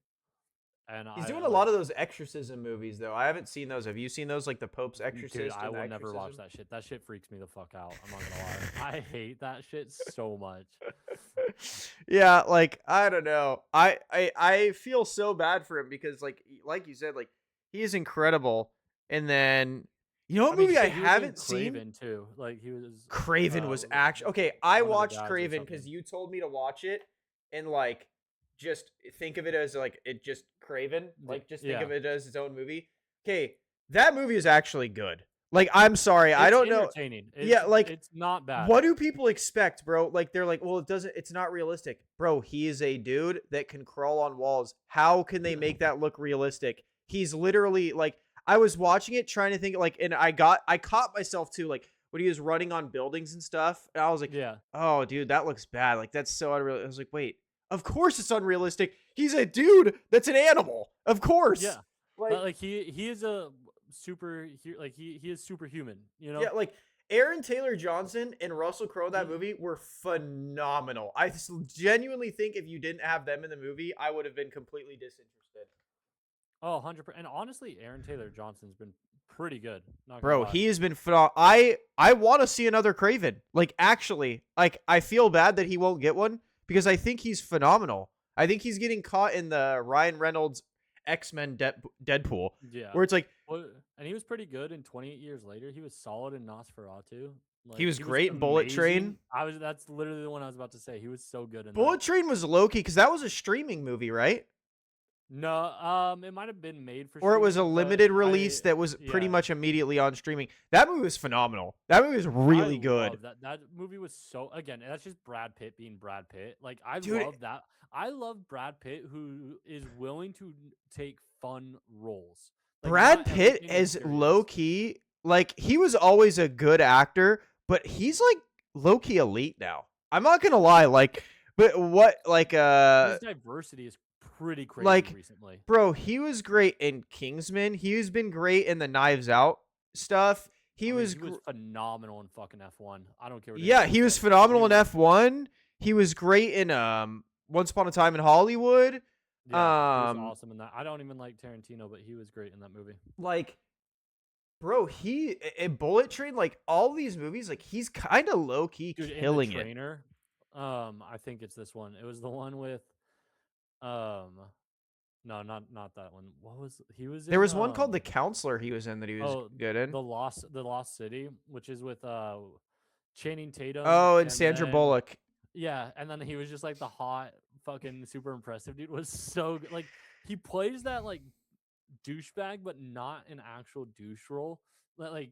And he's doing a lot of those exorcism movies, though. I haven't seen those. Have you seen those, like the Pope's Exorcist? Dude, I will never watch that shit. That shit freaks me the fuck out. I'm not gonna lie. I hate that shit so much. Yeah, like I don't know. I feel so bad for him because like you said, like he is incredible. And then you know what movie I haven't seen? Craven too. Like he was. Craven was actually okay. I watched Craven because you told me to watch it, and like just think of it as like it just Craven. Like just think of it as its own movie. Okay, that movie is actually good. Like I'm sorry, I don't know. Like it's not bad. What do people expect, bro? Like they're like, well, it's not realistic, bro. He is a dude that can crawl on walls. How can they make that look realistic? He's literally like, I was watching it trying to think like, and I caught myself too, like when he was running on buildings and stuff, and I was like, oh, dude, that looks bad. Like that's so unreal. I was like, wait. Of course it's unrealistic. He's a dude that's an animal. Of course. Yeah. Like he is a super, like he is superhuman, you know? Yeah, like Aaron Taylor Johnson and Russell Crowe in that movie were phenomenal. I genuinely think if you didn't have them in the movie, I would have been completely disinterested. Oh, 100%. And honestly, Aaron Taylor Johnson's been pretty good. Bro, he has been phenomenal. I want to see another Craven. Like actually, like I feel bad that he won't get one. Because I think he's phenomenal. I think he's getting caught in the Ryan Reynolds X-Men Deadpool. Yeah. Where it's like... and he was pretty good in 28 Years Later. He was solid in Nosferatu. Like, he was great in Bullet Train. That's literally the one I was about to say. He was so good in Bullet Train was low-key because that was a streaming movie, right? No, it might have been made for or it was a limited release that was pretty much immediately on streaming. That movie was phenomenal. That movie was really good. That movie was so, again, that's just Brad Pitt being Brad Pitt. Like love that. I love Brad Pitt who is willing to take fun roles. Like, Brad Pitt is low key, like he was always a good actor, but he's like low key elite now. I'm not gonna lie, like, but what like his diversity is pretty crazy like, recently. Bro, he was great in Kingsman. He's been great in the Knives Out stuff. He was phenomenal in fucking F1. I don't care. What he was phenomenal in F1. He was great in Once Upon a Time in Hollywood. Yeah, he was awesome in that. I don't even like Tarantino, but he was great in that movie. Like, bro, he in Bullet Train, like all these movies, like he's kind of low key killing it. I think it's this one. It was the one with, no, not that one. What was he was? There was one called The Counselor. He was in that he was good in. The Lost City, which is with Channing Tatum. Oh, and Sandra Bullock. Yeah, and then he was just like the hot, fucking super impressive dude. Was so good. Like he plays that like douchebag, but not an actual douche role. Like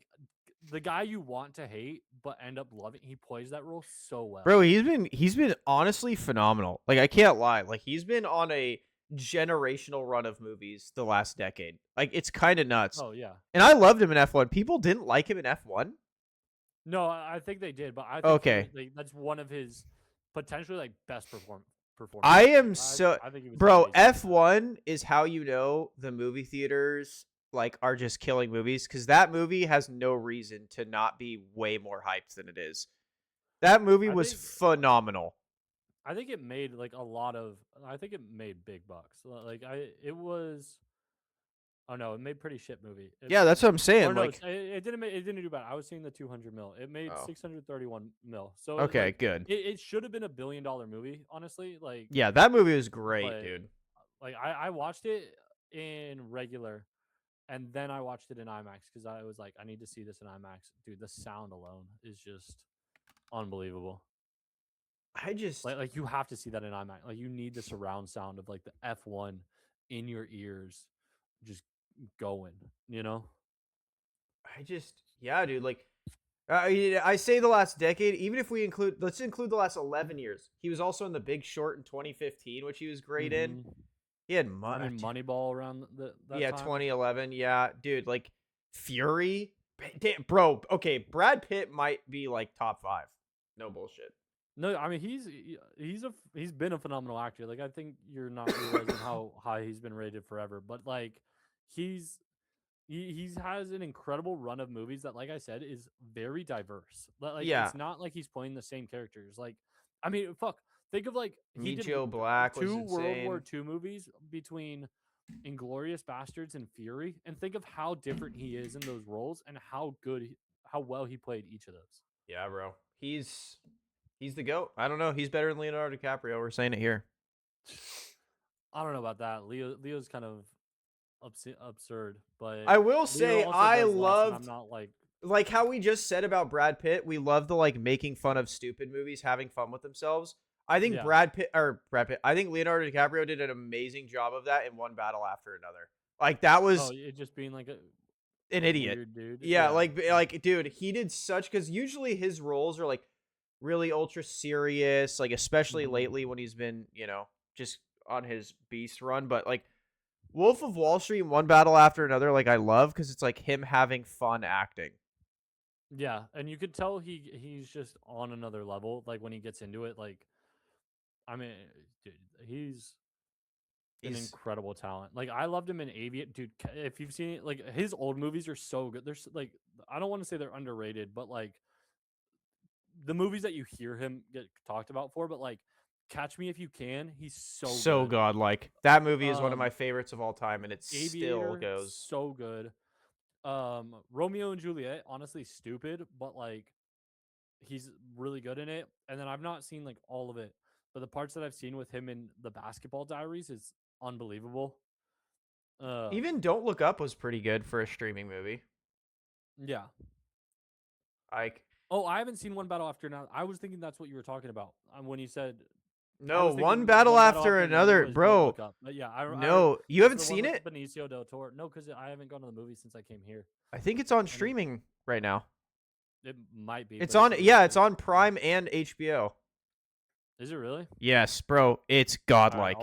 the guy you want to hate but end up loving. He plays that role so well. Bro, he's been honestly phenomenal. Like I can't lie. Like he's been on a generational run of movies the last decade. Like it's kind of nuts. Oh yeah. And I loved him in F1. People didn't like him in F1. No, I think they did, but I think that's one of his potentially like best performance. I am so I think he was bro. amazing. F1 is how you know the movie theaters like are just killing movies because that movie has no reason to not be way more hyped than it is. That movie was phenomenal. I think it made like a lot of. I think it made big bucks. Like it was. Oh no, it made pretty shit movie. Yeah, that's what I'm Or saying. no, Like, it didn't. It didn't do bad. I was seeing the 200 mil. It made oh, 631 mil. So okay, like good. it should have been $1 billion movie. Honestly, like Yeah, that movie was great, but, dude. like I watched it in regular, and then I watched it in IMAX because I was like, I need to see this in IMAX. Dude, the sound alone is just unbelievable. I just like you have to see that in IMAX. Like you need the surround sound of like the F1 in your ears, just going. You know. yeah, dude. Like, I say the last decade. Even if we let's include the last 11 years. He was also in The Big Short in 2015, which he was great in. He had Moneyball around that yeah, time. 2011. Yeah, dude. Like Fury, damn, bro. Okay, Brad Pitt might be like top 5. No bullshit. No, I mean he's been a phenomenal actor. Like I think you're not realizing how high he's been rated forever, but like he has an incredible run of movies that, like I said, is very diverse. Like yeah, it's not like he's playing the same characters. Like I mean, fuck, think of like he Meet did Joe Black was 2 World War insane. II movies between Inglorious Bastards and Fury, and think of how different he is in those roles and how well he played each of those. Yeah, bro. He's the GOAT. I don't know. He's better than Leonardo DiCaprio. We're saying it here. I don't know about that. Leo's kind of absurd, but I will say I love. I'm not like how we just said about Brad Pitt. We love the like making fun of stupid movies, having fun with themselves. I think Brad Pitt. I think Leonardo DiCaprio did an amazing job of that in One Battle After Another. Like that was it just being like an idiot, weird dude. Yeah, like dude, he did such because usually his roles are like really ultra serious, like especially lately when he's been just on his beast run. But like Wolf of Wall Street, One Battle After Another, like I love because it's like him having fun acting. Yeah, and you could tell he's just on another level. Like when he gets into it, like I mean, dude, he's an incredible talent. Like I loved him in Aviator, dude. If you've seen it, like his old movies are so good. There's like I don't want to say they're underrated, but like the movies that you hear him get talked about for, but like Catch Me If You Can, he's so good. godlike. That movie is one of my favorites of all time, and it Aviator, still goes so good. Romeo and Juliet, honestly stupid, but like he's really good in it. And then I've not seen like all of it, but the parts that I've seen with him in The Basketball Diaries is unbelievable. Even Don't Look Up was pretty good for a streaming movie. Yeah. Like, I haven't seen One Battle After Another. I was thinking that's what you were talking about when you said no, One Battle After Another, bro. Yeah, no, you haven't seen it? Benicio del Toro. No, because I haven't gone to the movie since I came here. I think it's on streaming right now. It might be. It's on. Yeah, it's on Prime and HBO. Is it really? Yes, bro. It's godlike.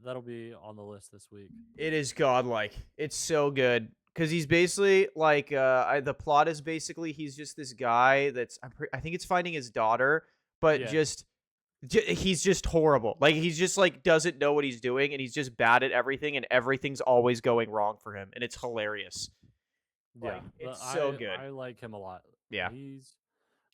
That'll be on the list this week. It is godlike. It's so good because he's basically like the plot is basically he's just this guy that's I think it's finding his daughter, but he's just horrible. Like he's just like doesn't know what he's doing, and he's just bad at everything, and everything's always going wrong for him, and it's hilarious. Yeah, like, it's so good. I like him a lot. Yeah,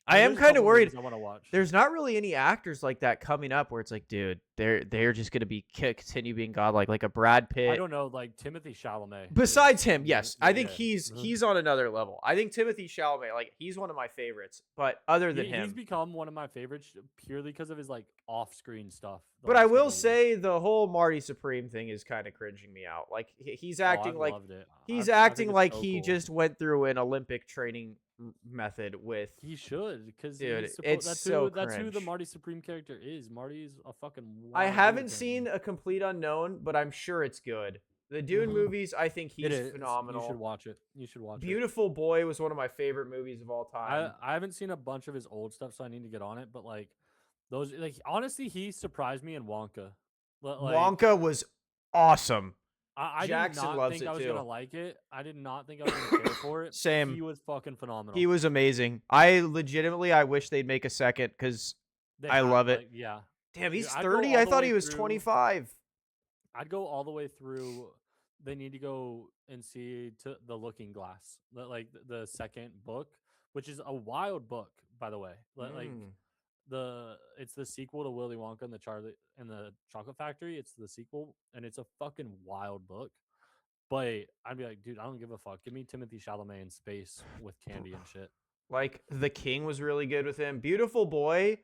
I am kind of worried. I want to watch. There's not really any actors like that coming up where it's like, dude, they're just gonna be continue being godlike, like a Brad Pitt. I don't know, like Timothée Chalamet. Besides him, yes, I think he's on another level. I think Timothée Chalamet, like he's one of my favorites. But other than him, he's become one of my favorites purely because of his like off-screen stuff. But I will say the whole Marty Supreme thing is kind of cringing me out. Like he's acting like he just went through an Olympic training method with he should because that's who the Marty Supreme character is. Marty's a fucking I haven't seen A Complete Unknown, but I'm sure it's good. The Dune movies, I think he's phenomenal. You should watch it. Beautiful Boy was one of my favorite movies of all time. I haven't seen a bunch of his old stuff, so I need to get on it. But like those, like honestly, he surprised me in Wonka. Wonka was awesome. I Jackson did not loves think it I was too. gonna like it. I did not think I was gonna care for it. Same. He was fucking phenomenal. He was amazing. I wish they'd make a second because I love it. Yeah. Damn, Dude, he's I'd go 30. all I the thought way he was through. 25. I'd go all the way through. They need to go and see to the Looking Glass, like the second book, which is a wild book, by the way. Like it's the sequel to Willy Wonka and the Chocolate Factory. It's the sequel, and it's a fucking wild book. But I'd be like, dude, I don't give a fuck. Give me Timothy Chalamet in space with candy and shit. Like The King was really good with him. Beautiful Boy.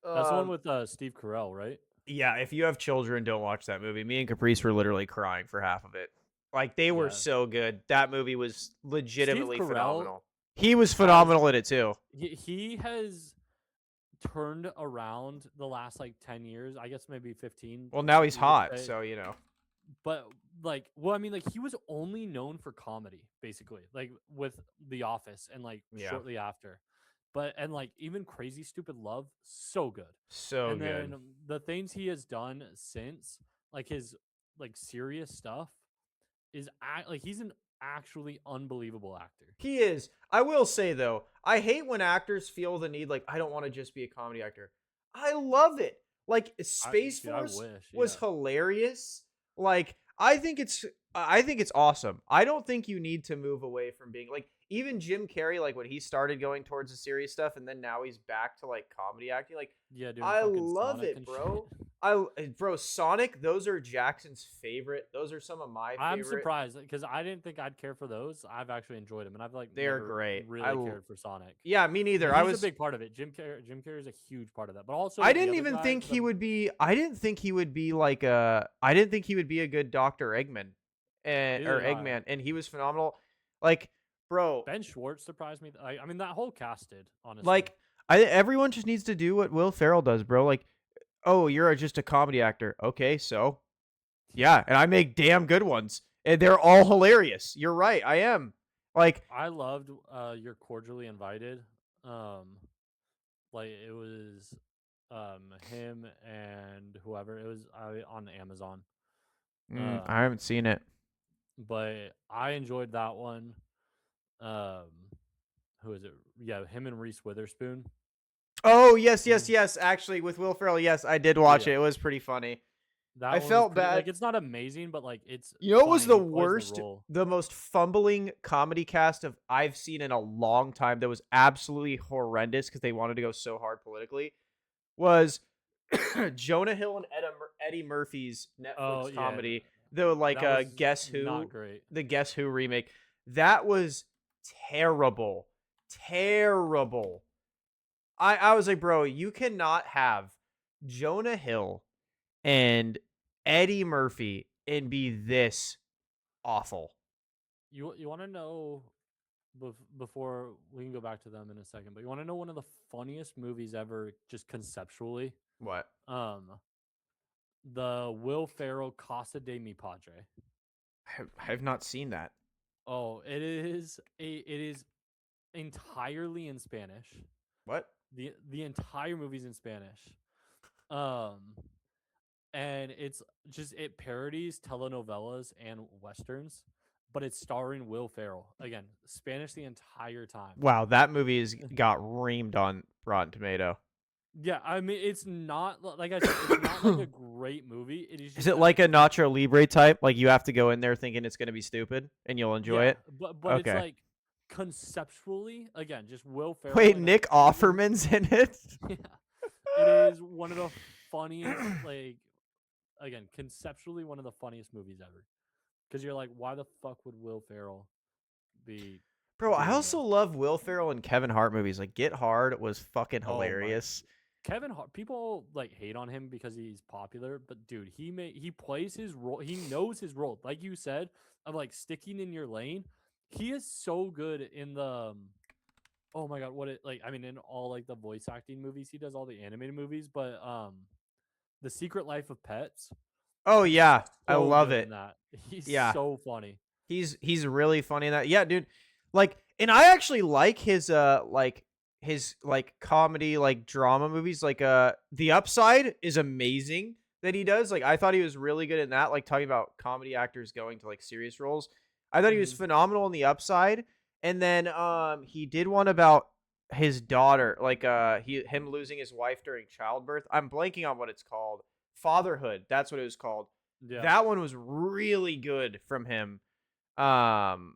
That's the one with Steve Carell, right? Yeah, if you have children, don't watch that movie. Me and Caprice were literally crying for half of it. Like they were so good. That movie was legitimately phenomenal. He was phenomenal in it too. He has turned around the last like 10 years, I guess maybe 15. Well, now he's hot, so you know. But like, well, I mean, like he was only known for comedy, basically, like with The Office and like shortly after. But and like even Crazy Stupid Love, so good. So and good. then the things he has done since, like his like serious stuff, is like he's an actually unbelievable actor. He is. I will say though, I hate when actors feel the need like I don't want to just be a comedy actor. I love it. Like Space Force was hilarious. Like I think it's awesome. I don't think you need to move away from being like even Jim Carrey, like when he started going towards the serious stuff and then now he's back to like comedy acting. Like I love it, bro. Bro, Sonic, those are Jackson's favorite. Those are some of my favorite. I'm surprised because I didn't think I'd care for those. I've actually enjoyed them, and I've like they're great. Really cared for Sonic. Yeah, me neither. I was a big part of it. Jim Carrey is a huge part of that. But also, I didn't even think he would be. I didn't think he would be like a. I didn't think he would be a good Dr. Eggman, or Eggman, and he was phenomenal. Like, bro, Ben Schwartz surprised me. I mean, that whole cast did, honestly. Like, everyone just needs to do what Will Ferrell does, bro. Like, oh, you're just a comedy actor. Okay, so yeah, and I make damn good ones, and they're all hilarious. You're right, I am. Like, I loved You're Cordially Invited. Like it was him and whoever it was on Amazon. I haven't seen it, but I enjoyed that one. Who is it? Yeah, him and Reese Witherspoon. Oh yes. Actually, with Will Ferrell, yes, I did watch it. It was pretty funny. I felt bad. Like it's not amazing, but like it's. You know, it was the worst, the most fumbling comedy cast I've seen in a long time. That was absolutely horrendous because they wanted to go so hard politically. Was Jonah Hill and Eddie Murphy's Netflix comedy? The like Guess Who, not great. The Guess Who remake. That was terrible. I was like, bro, you cannot have Jonah Hill and Eddie Murphy and be this awful. You want to know before we can go back to them in a second, but you want to know one of the funniest movies ever, just conceptually? What? The Will Ferrell Casa de Mi Padre. I have not seen that. Oh, it is entirely in Spanish. What? The entire movie's in Spanish. And it parodies telenovelas and westerns, but it's starring Will Ferrell. Again, Spanish the entire time. Wow, that movie got reamed on Rotten Tomato. Yeah, I mean, it's not like I said, it's not like a great movie. It is. Is it like a Nacho Libre type? Like you have to go in there thinking it's going to be stupid and you'll enjoy it? But okay. It's like conceptually, again, just Will Ferrell. Wait, Nick Offerman's in it? Yeah. It is one of the funniest, like, again, conceptually one of the funniest movies ever. Because you're like, why the fuck would Will Ferrell be? Bro, I also love Will Ferrell and Kevin Hart movies. Like Get Hard was fucking hilarious. Kevin Hart, people like hate on him because he's popular, but dude, he plays his role. He knows his role, like you said, of like sticking in your lane. He is so good in the. Oh my god, in all like the voice acting movies he does, all the animated movies, but The Secret Life of Pets. Oh yeah, I love it. He's so funny. He's really funny in that. Yeah, dude. Like, and I actually like his comedy, like drama movies. Like The Upside is amazing that he does. Like I thought he was really good in that, like talking about comedy actors going to like serious roles. I thought he was phenomenal in The Upside. And then he did one about his daughter, like him losing his wife during childbirth. I'm blanking on what it's called. Fatherhood. That's what it was called. Yeah. That one was really good from him. Um,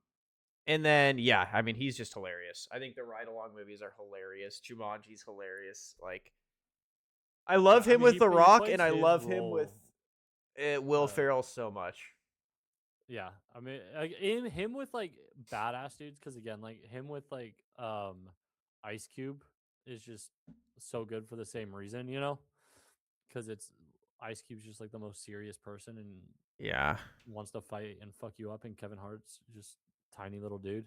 and then yeah, I mean he's just hilarious. I think the ride along movies are hilarious. Jumanji's hilarious. Like I love him with The Rock, and I love him with Will Ferrell so much. Yeah, I mean, like, in him with like badass dudes, because again, like him with like Ice Cube is just so good for the same reason, you know, because it's Ice Cube's just like the most serious person and Yeah, wants to fight and fuck you up, and Kevin Hart's just tiny little dude.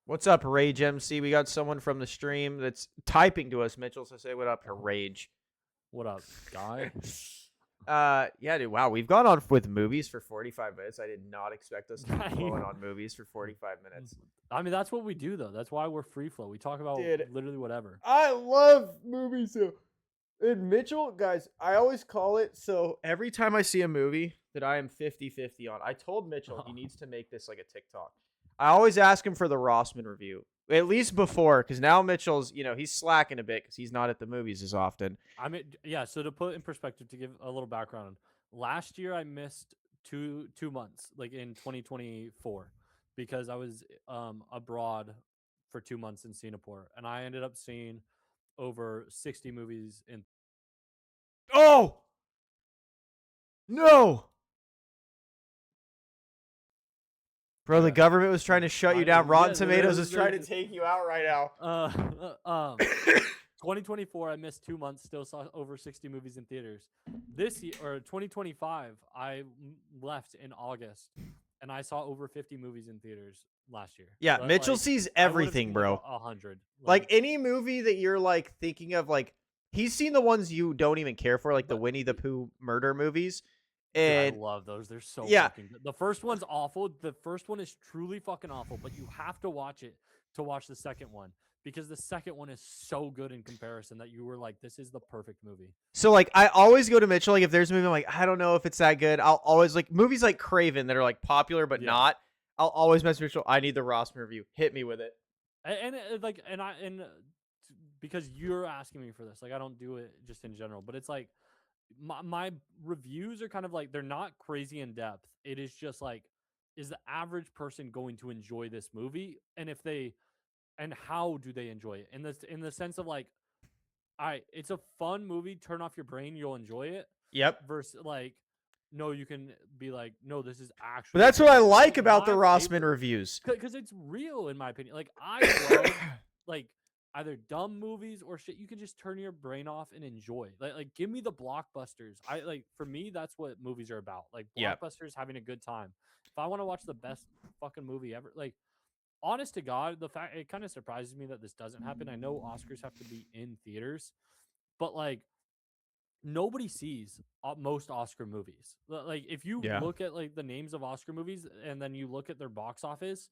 what's up, Rage MC? We got someone from the stream that's typing to us, Mitchell. So say what up to Rage. What up, guy? Yeah, dude. Wow, we've gone on with movies for 45 minutes. I did not expect us to be going on movies for 45 minutes. I mean, that's what we do, though. That's why we're free flow. We talk about literally whatever. I love movies, too. And Mitchell, guys, I always call it, so every time I see a movie that I am 50-50 on, I told Mitchell he needs to make this like a TikTok. I always ask him for the Rossman review, at least before, because now Mitchell's, he's slacking a bit because he's not at the movies as often. I mean, yeah, so to put in perspective, to give a little background, last year I missed two months, like in 2024, because I was abroad for 2 months in Singapore, and I ended up seeing over 60 movies in. Oh! No! Bro, the government was trying to shut you down. Rotten Tomatoes is trying to take you out right now. 2024, I missed 2 months, still saw over 60 movies in theaters. This year, or 2025, I left in August, and I saw over 50 movies in theaters last year. Yeah, but, Mitchell sees everything, bro. 100. Like any movie that you're like thinking of, like he's seen the ones you don't even care for, like the Winnie the Pooh murder movies. And dude, I love those. They're so fucking good. The first one's awful. The first one is truly fucking awful, but you have to watch it to watch the second one, because the second one is so good in comparison that you were like, this is the perfect movie. So like I always go to Mitchell, like if there's a movie I'm like, I don't know if it's that good. I'll always like movies like Craven that are like popular but not. I'll always message Mitchell, I need the Rossman review. Hit me with it. And because you're asking me for this, like I don't do it just in general, but it's like my reviews are kind of like, they're not crazy in depth. It is just like, is the average person going to enjoy this movie? And if they, and how do they enjoy it? In the sense of like, all right, it's a fun movie. Turn off your brain, you'll enjoy it. Yep. Versus like, no, you can be like, no, this is actually. But that's what I like about the Rossman reviews, because it's real, in my opinion. Like I love like either dumb movies or shit you can just turn your brain off and enjoy. Like give me the blockbusters. I like, for me, that's what movies are about. Like blockbusters, having a good time. If I want to watch the best fucking movie ever, like honest to God, the fact, it kind of surprises me that this doesn't happen. I know Oscars have to be in theaters, but like nobody sees most Oscar movies. Like if you look at like the names of Oscar movies and then you look at their box office,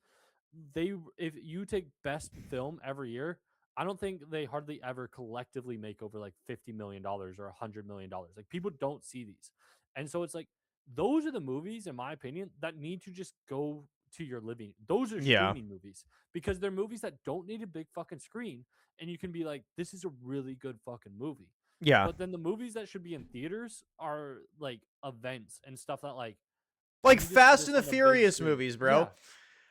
if you take best film every year, I don't think they hardly ever collectively make over like $50 million or $100 million. Like people don't see these. And so it's like, those are the movies, in my opinion, that need to just go to your living. Those are streaming movies, because they're movies that don't need a big fucking screen. And you can be like, this is a really good fucking movie. Yeah. But then the movies that should be in theaters are like events and stuff that like Fast and the Furious movies, bro. Yeah.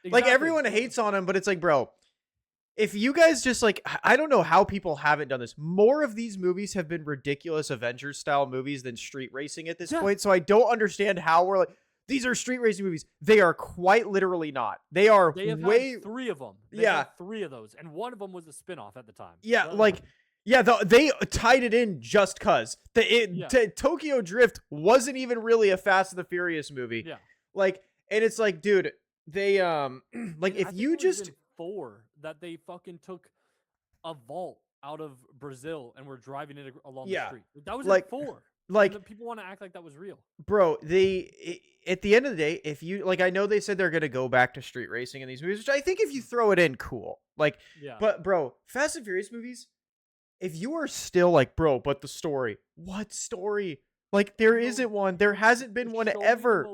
Exactly. Like everyone hates on them, but it's like, bro, if you guys just like, I don't know how people haven't done this. More of these movies have been ridiculous Avengers style movies than street racing at this point. So I don't understand how we're like, these are street racing movies. They are quite literally not. They are had 3 of them. They had 3 of those, and one of them was a spinoff at the time. Yeah, they tied it in just cause Tokyo Drift wasn't even really a Fast and the Furious movie. Yeah, like, and it's like, dude, they like if you just 4 that they fucking took a vault out of Brazil and were driving it along the street. That was like 4. Like people want to act like that was real, bro. At the end of the day, if you like, I know they said they're gonna go back to street racing in these movies, which I think if you throw it in, cool. Like, but bro, Fast and Furious movies, if you are still like, bro, but the story, what story? Like, there isn't one. There hasn't been one ever.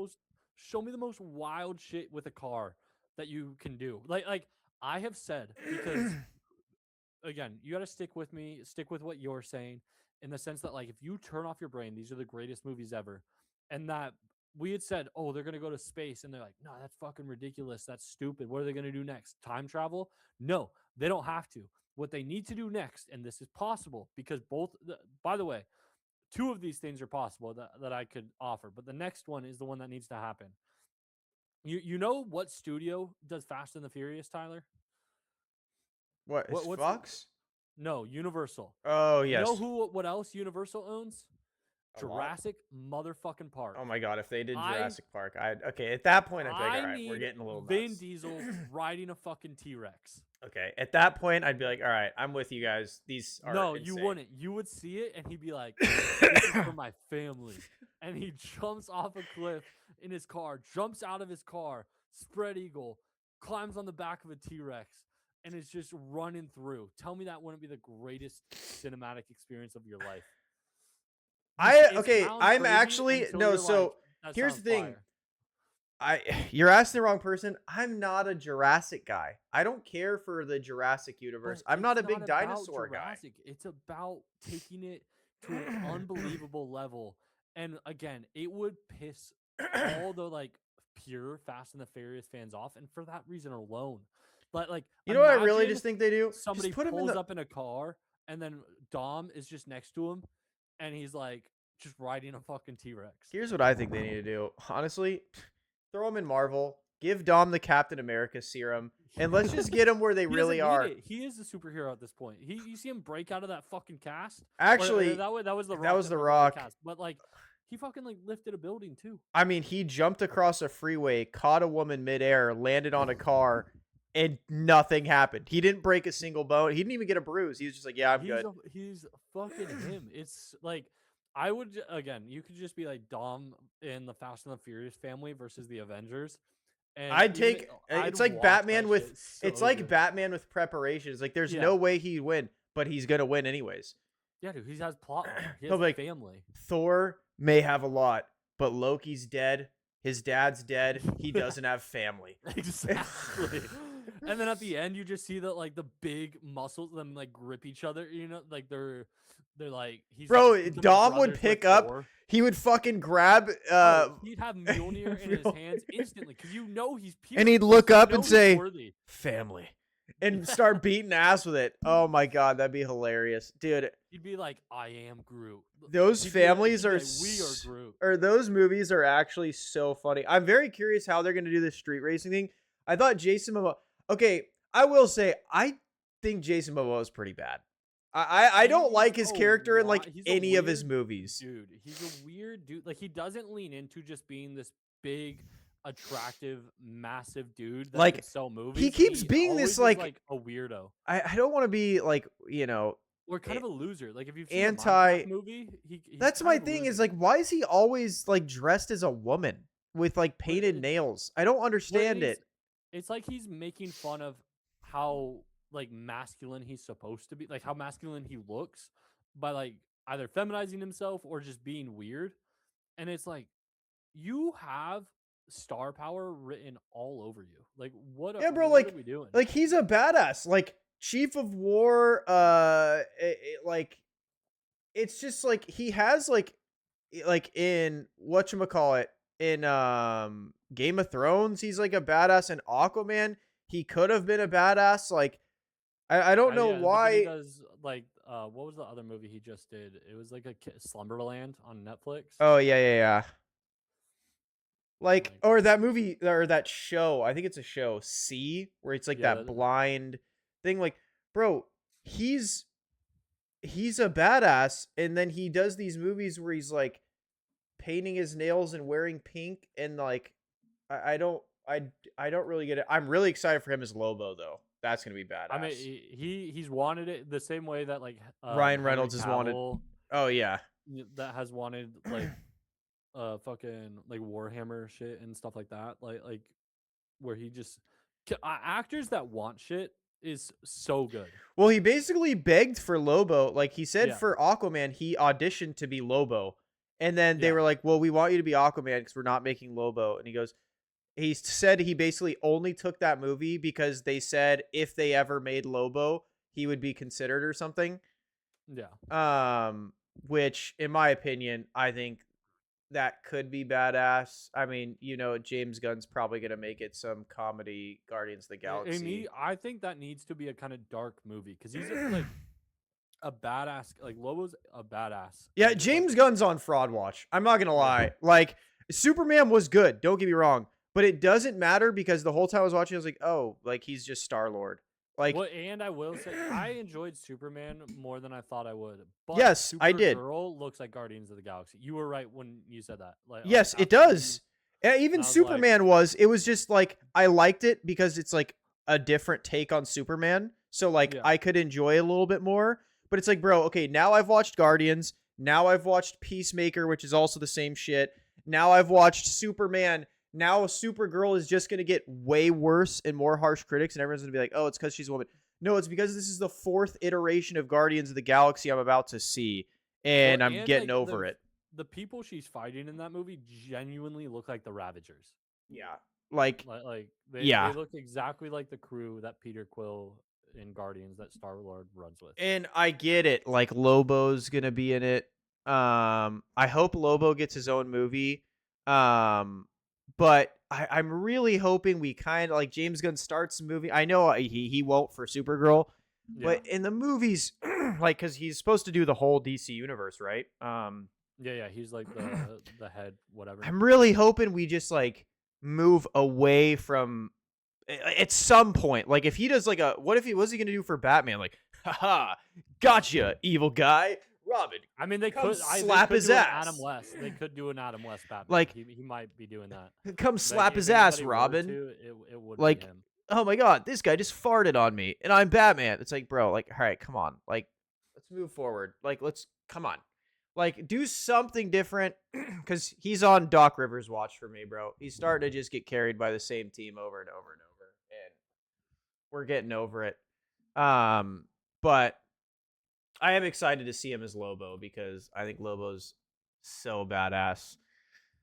Show me the most wild shit with a car that you can do. Like I have said, because again, you got to stick with me, stick with what you're saying, in the sense that like if you turn off your brain, these are the greatest movies ever, and that we had said, oh, they're gonna go to space, and they're like, no, that's fucking ridiculous. That's stupid. What are they gonna do next? Time travel? No, they don't have to. What they need to do next, and this is possible because by the way, two of these things are possible that I could offer, but the next one is the one that needs to happen. You know what studio does Fast and the Furious, Tyler? What is What's Fox? No, Universal. Oh You know yes. what else Universal owns? A lot? Jurassic motherfucking Park. Oh my god, if they did Jurassic Park, okay, at that point I'd be like, all right, need we're getting a little nuts. Vin Diesel riding a fucking T-Rex. Okay, at that point I'd be like, all right, I'm with you guys. These are No, insane. you wouldn't. You would see it and he'd be like, this is for my family. And he jumps off a cliff in his car, jumps out of his car, spread eagle, climbs on the back of a T-Rex, and is just running through. Tell me that wouldn't be the greatest cinematic experience of your life. I'm actually no. So like, here's the thing. Fire. You're asking the wrong person. I'm not a Jurassic guy. I don't care for the Jurassic universe. I'm not a big dinosaur guy. It's about taking it to an unbelievable level. And again, it would piss all the like pure Fast and the Furious fans off, and for that reason alone. But like, you know what I really just think they do? Somebody pulls up in a car, and then Dom is just next to him, and he's like just riding a fucking T-Rex. Here's what I think they need to do. Honestly, throw him in Marvel. Give Dom the Captain America serum, and let's just get him where they really are. He is a superhero at this point. You see him break out of that fucking cast. Actually, that was the Rock. That was the Rock. Cast. But like, he fucking like lifted a building too. I mean, he jumped across a freeway, caught a woman midair, landed on a car, and nothing happened. He didn't break a single bone. He didn't even get a bruise. He was just like, yeah, I'm good. He's fucking him. It's like, I would, again, you could just be like Dom in the Fast and the Furious family versus the Avengers. And it's like Batman with Batman with preparation. It's like there's no way he'd win, but he's gonna win anyways. Yeah, dude, he has plot. He has family. Thor may have a lot, but Loki's dead. His dad's dead. He doesn't have family. Exactly. And then at the end, you just see that like the big muscles them like grip each other. You know, like they're like Dom would pick up. Thor. He would fucking grab. He'd have Mjolnir in his hands instantly because you know he's pure. And he'd look up and say, "Family," and start beating ass with it. Oh my god, that'd be hilarious, dude. He'd be like, "I am Groot." Those families we are Groot. Or those movies are actually so funny. I'm very curious how they're gonna do this street racing thing. I thought Jason Momoa. Okay, I will say I think Jason Momoa is pretty bad. I don't like his character in like any of his movies. Dude, he's a weird dude. Like he doesn't lean into just being this big, attractive, massive dude that can sell movies. He keeps being this like a weirdo. I don't want to be like, or kind of a loser. Like if you've seen a movie, that's my thing. Is like, why is he always like dressed as a woman with like painted nails? I don't understand it. It's like he's making fun of how like masculine he's supposed to be, like how masculine he looks by like either feminizing himself or just being weird. And it's like, you have star power written all over you. Like what are we doing? Like he's a badass, like Chief of War. Like it's just like he has like in whatchamacallit in Game of Thrones, he's like a badass. In Aquaman, he could have been a badass. Like I don't know why. He does like what was the other movie he just did? It was like a Slumberland on Netflix. Oh yeah. Like or that movie or that show. I think it's a show, See, where it's like that blind thing. Like, bro, he's a badass, and then he does these movies where he's like painting his nails and wearing pink, and like I don't really get it. I'm really excited for him as Lobo though. That's gonna be badass. I mean, he's wanted it the same way that like Ryan Reynolds has wanted. Oh yeah, that has wanted like fucking like Warhammer shit and stuff like that. Like where he just actors that want shit is so good. Well, he basically begged for Lobo. Like he said for Aquaman, he auditioned to be Lobo, and then they were like, "Well, we want you to be Aquaman because we're not making Lobo." And he said he basically only took that movie because they said if they ever made Lobo, he would be considered or something. Yeah. Which in my opinion, I think that could be badass. I mean, James Gunn's probably gonna make it some comedy Guardians of the Galaxy. I think that needs to be a kind of dark movie because he's like a badass. Like Lobo's a badass. Yeah, James Gunn's on Fraud Watch. I'm not gonna lie. Like Superman was good. Don't get me wrong, but it doesn't matter because the whole time I was watching, I was like, oh, like he's just Star-Lord. Like, well, and I will say I enjoyed Superman more than I thought I would. But yes, I did. Supergirl looks like Guardians of the Galaxy. You were right when you said that. Like, yes, it does. Even Superman it was just like I liked it because it's like a different take on Superman. So like I could enjoy it a little bit more. But it's like, bro, okay, now I've watched Guardians. Now I've watched Peacemaker, which is also the same shit. Now I've watched Superman. Now Supergirl is just going to get way worse and more harsh critics, and everyone's going to be like, oh, it's because she's a woman. No, it's because this is the 4th iteration of Guardians of the Galaxy I'm about to see, and I'm getting over it. The people she's fighting in that movie genuinely look like the Ravagers. Yeah. Like they look exactly like the crew that Peter Quill in Guardians that Star-Lord runs with. And I get it. Like Lobo's going to be in it. I hope Lobo gets his own movie. But I'm really hoping we kind of like James Gunn starts the movie. I know he won't for Supergirl, but in the movies, like, because he's supposed to do the whole DC universe, right? Yeah, he's like the head, whatever. I'm really hoping we just like move away from at some point. Like, if he does like what's he gonna do for Batman? Like, haha, gotcha, evil guy. Robin. I mean, they could slap his ass. Adam West. They could do an Adam West Batman. Like he might be doing that. Come slap his ass, Robin. It would like be him. Oh my god, this guy just farted on me, and I'm Batman. It's like, bro, like, all right, come on, like, let's move forward. Like, come on, like, do something different, because he's on Doc Rivers' watch for me, bro. He's starting to just get carried by the same team over and over and over, and we're getting over it. But I am excited to see him as Lobo because I think Lobo's so badass.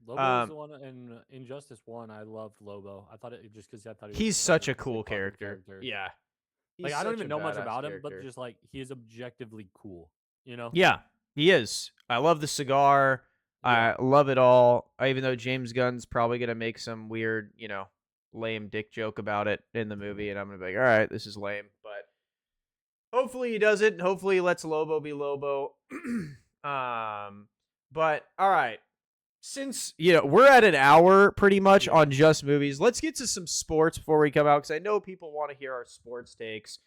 Lobo's the one in Injustice 1. I loved Lobo. I thought it just because he's such a cool character. Yeah. Like, I don't even know much about him, but just like he is objectively cool, you know? Yeah, he is. I love the cigar. I love it all. Even though James Gunn's probably going to make some weird, lame dick joke about it in the movie, and I'm going to be like, all right, this is lame. But hopefully he doesn't. Hopefully he lets Lobo be Lobo. But all right. Since, we're at an hour pretty much on just movies, let's get to some sports before we come out, because I know people want to hear our sports takes.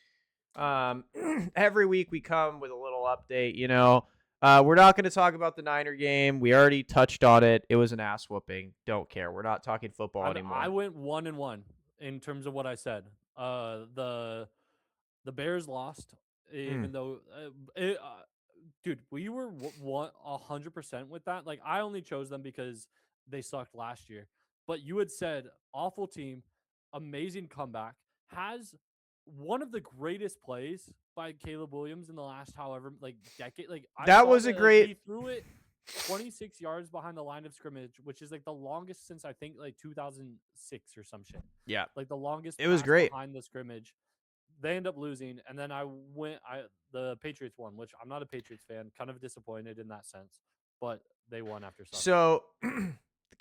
Every week we come with a little update, We're not going to talk about the Niner game. We already touched on it. It was an ass whooping. Don't care. We're not talking football anymore. I went 1-1 in terms of what I said. The Bears lost, even though... dude, we were 100% with that. Like, I only chose them because they sucked last year. But you had said, awful team, amazing comeback, has one of the greatest plays by Caleb Williams in the last decade. Like, that was a great... He threw it 26 yards behind the line of scrimmage, which is like the longest since I think like 2006 or some shit. Yeah. Like the longest. It was great. Behind the scrimmage. They end up losing, and then the Patriots won, which I'm not a Patriots fan, kind of disappointed in that sense, but they won after something. So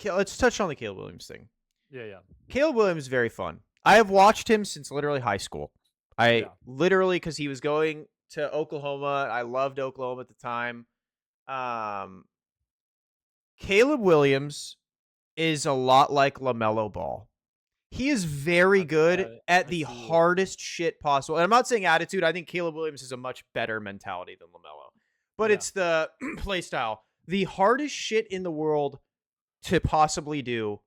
let's touch on the Caleb Williams thing. Yeah. Caleb Williams is very fun. I have watched him since literally high school. Literally, because he was going to Oklahoma. I loved Oklahoma at the time. Caleb Williams is a lot like LaMelo Ball. He is very good at the hardest shit possible. And I'm not saying attitude. I think Caleb Williams has a much better mentality than LaMelo. But it's the play style. The hardest shit in the world to possibly do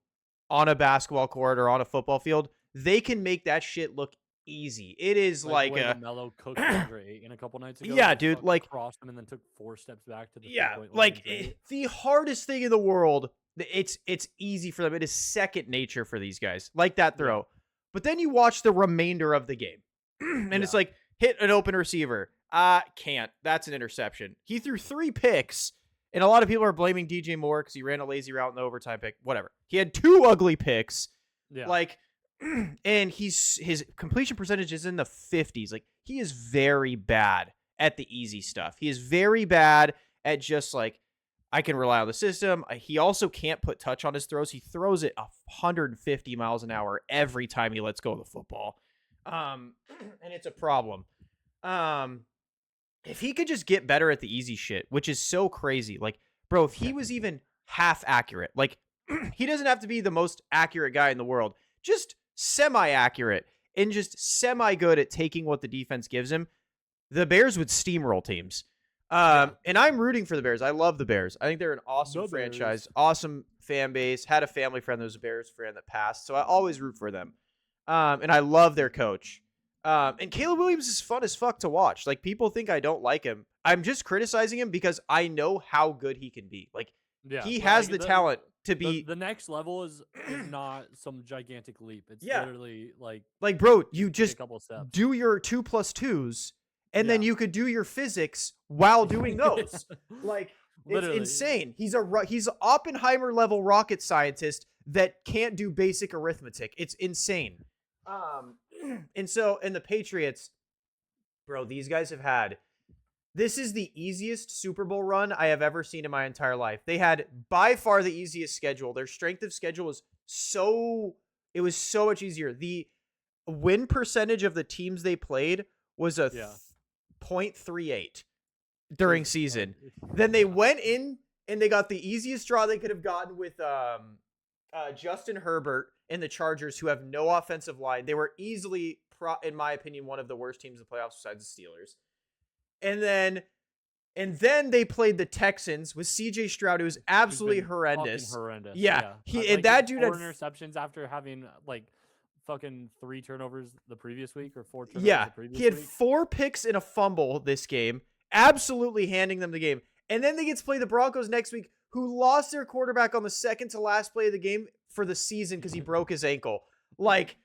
on a basketball court or on a football field, they can make that shit look easy. It is like a... LaMelo cooked DeAndre in a couple nights ago. Yeah, dude. Like, crossed him and then took 4 steps back to the... Yeah, like, the hardest thing in the world... It's easy for them. It is second nature for these guys. Like that throw. Yeah. But then you watch the remainder of the game. And it's like, hit an open receiver. Can't. That's an interception. He threw 3 picks. And a lot of people are blaming DJ Moore because he ran a lazy route in the overtime pick. Whatever. He had 2 ugly picks. Yeah. Like, and his completion percentage is in the 50s. Like, he is very bad at the easy stuff. He is very bad at just like, I can rely on the system. He also can't put touch on his throws. He throws it 150 miles an hour every time he lets go of the football. And it's a problem. If he could just get better at the easy shit, which is so crazy. Like, bro, if he was even half accurate, like, he doesn't have to be the most accurate guy in the world, just semi-accurate and just semi-good at taking what the defense gives him, the Bears would steamroll teams. And I'm rooting for the Bears. I love the Bears. I think they're an awesome franchise, awesome fan base. Had a family friend that was a Bears fan that passed, so I always root for them. And I love their coach. And Caleb Williams is fun as fuck to watch. Like, people think I don't like him. I'm just criticizing him because I know how good he can be. Like, he has the talent to be. The next level is not some gigantic leap. It's literally like, bro, you just do your 2 + 2s, and then you could do your physics while doing those. Like, it's insane. He's Oppenheimer level rocket scientist that can't do basic arithmetic. It's insane. And the Patriots, bro, these guys have had, this is the easiest Super Bowl run I have ever seen in my entire life. They had by far the easiest schedule. Their strength of schedule was so much easier. The win percentage of the teams they played was a 0.38 during season. Then they went in and they got the easiest draw they could have gotten with Justin Herbert and the Chargers, who have no offensive line. They were easily, in my opinion, one of the worst teams in the playoffs besides the Steelers. And then they played the Texans with CJ Stroud, who was absolutely horrendous. Horrendous. Yeah. That dude had 4 interceptions after having like fucking 3 turnovers the previous week, or 4 turnovers the previous week. He had 4 picks and a fumble this game, absolutely handing them the game. And then they get to play the Broncos next week, who lost their quarterback on the second to last play of the game for the season because he broke his ankle. Like,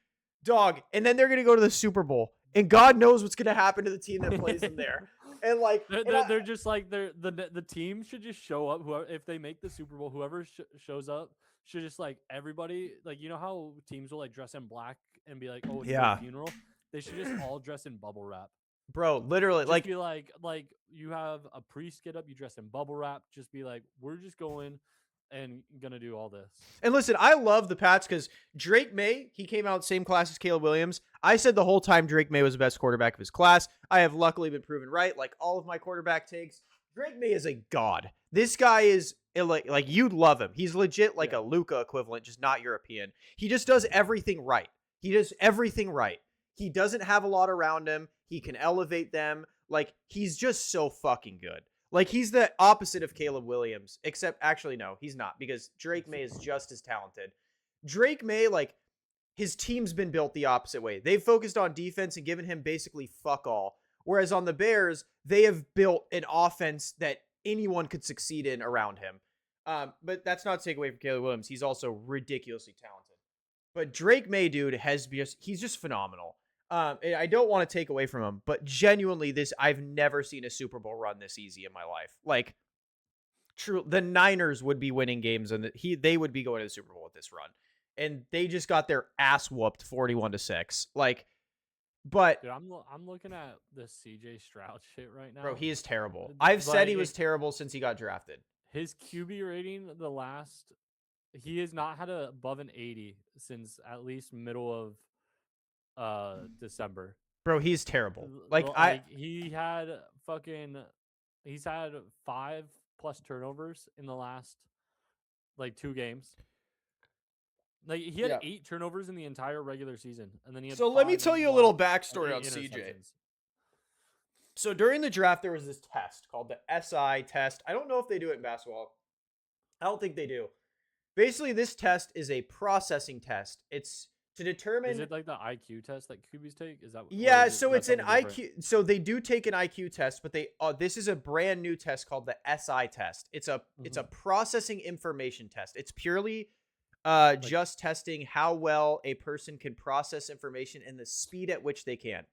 dog. And then they're going to go to the Super Bowl. And God knows what's going to happen to the team that plays them there. And like, they're just like, the team should just show up. Whoever, if they make the Super Bowl, whoever shows up should just, like, everybody, like, you know how teams will like dress in black and be like, oh, it's a funeral? They should just all dress in bubble wrap. Bro, literally, just like, be like you have a priest get up, you dress in bubble wrap. Just be like, we're just going and gonna do all this. And listen, I love the Pats because Drake May, he came out same class as Caleb Williams. I said the whole time Drake May was the best quarterback of his class. I have luckily been proven right. Like all of my quarterback takes, Drake May is a god. This guy is like you'd love him. He's legit like a Luka equivalent, just not European. He just does everything right. He does everything right. He doesn't have a lot around him. He can elevate them. Like, he's just so fucking good. Like, he's the opposite of Caleb Williams, except actually, no, he's not, because Drake May is just as talented. Drake May, like, his team's been built the opposite way. They've focused on defense and given him basically fuck all. Whereas on the Bears, they have built an offense that anyone could succeed in around him. But that's not to take away from Caleb Williams. He's also ridiculously talented. But Drake May, dude, he's just phenomenal. I don't want to take away from him, but genuinely, I've never seen a Super Bowl run this easy in my life. Like, true, the Niners would be winning games, and they would be going to the Super Bowl with this run, and they just got their ass whooped 41-6. Like, but dude, I'm looking at the CJ Stroud shit right now. Bro, he is terrible. I've said he was terrible since he got drafted. His QB rating, he has not had above an 80 since at least middle of December. Bro, he's terrible. He's had 5+ turnovers in the last 2 games. Like, he had 8 turnovers in the entire regular season, and then he had. So let me tell you a little backstory on CJ. So during the draft, there was this test called the SI test. I don't know if they do it in basketball. I don't think they do. Basically, this test is a processing test. It's to determine. Is it like the IQ test that QBs take? Is that? Yeah, so it's an IQ. So they do take an IQ test, but this is a brand new test called the SI test. It's a processing information test. It's purely just testing how well a person can process information and the speed at which they can.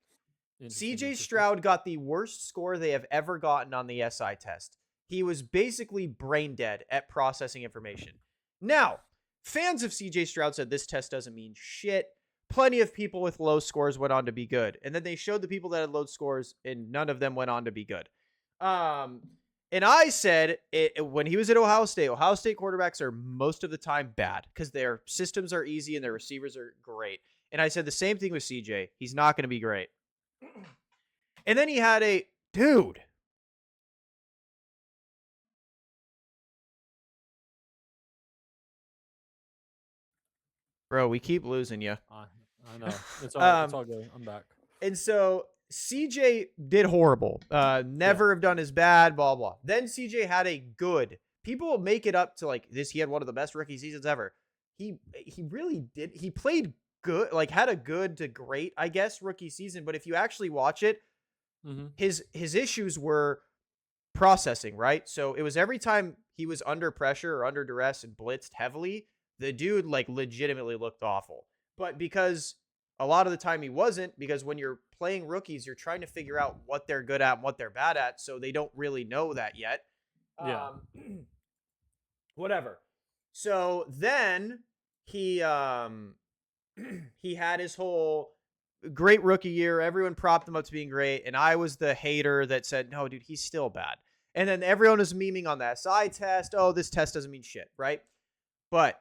CJ Stroud got the worst score they have ever gotten on the SI test. He was basically brain dead at processing information. Now, fans of CJ Stroud said this test doesn't mean shit. plenty of people with low scores went on to be good. And then they showed the people that had low scores, and none of them went on to be good. And I said when he was at Ohio State quarterbacks are most of the time bad because their systems are easy and their receivers are great. And I said the same thing with CJ. He's not going to be great. And then he had a dude. Bro, we keep losing you. I know. It's all good. I'm back. And so CJ did horrible. Never have done as bad, blah, blah. Then CJ had a good. People make it up to like this. He had one of the best rookie seasons ever. He really did. He played good, like had a good to great, I guess, rookie season. But if you actually watch it, his issues were processing, right? So it was every time he was under pressure or under duress and blitzed heavily, the dude like legitimately looked awful. But because a lot of the time he wasn't, because when you're playing rookies, you're trying to figure out what they're good at and what they're bad at. So they don't really know that yet. Yeah. Whatever. So then he he had his whole great rookie year. Everyone propped him up to being great. And I was the hater that said, no, dude, he's still bad. And then everyone was memeing on that SI test. Oh, this test doesn't mean shit, right? But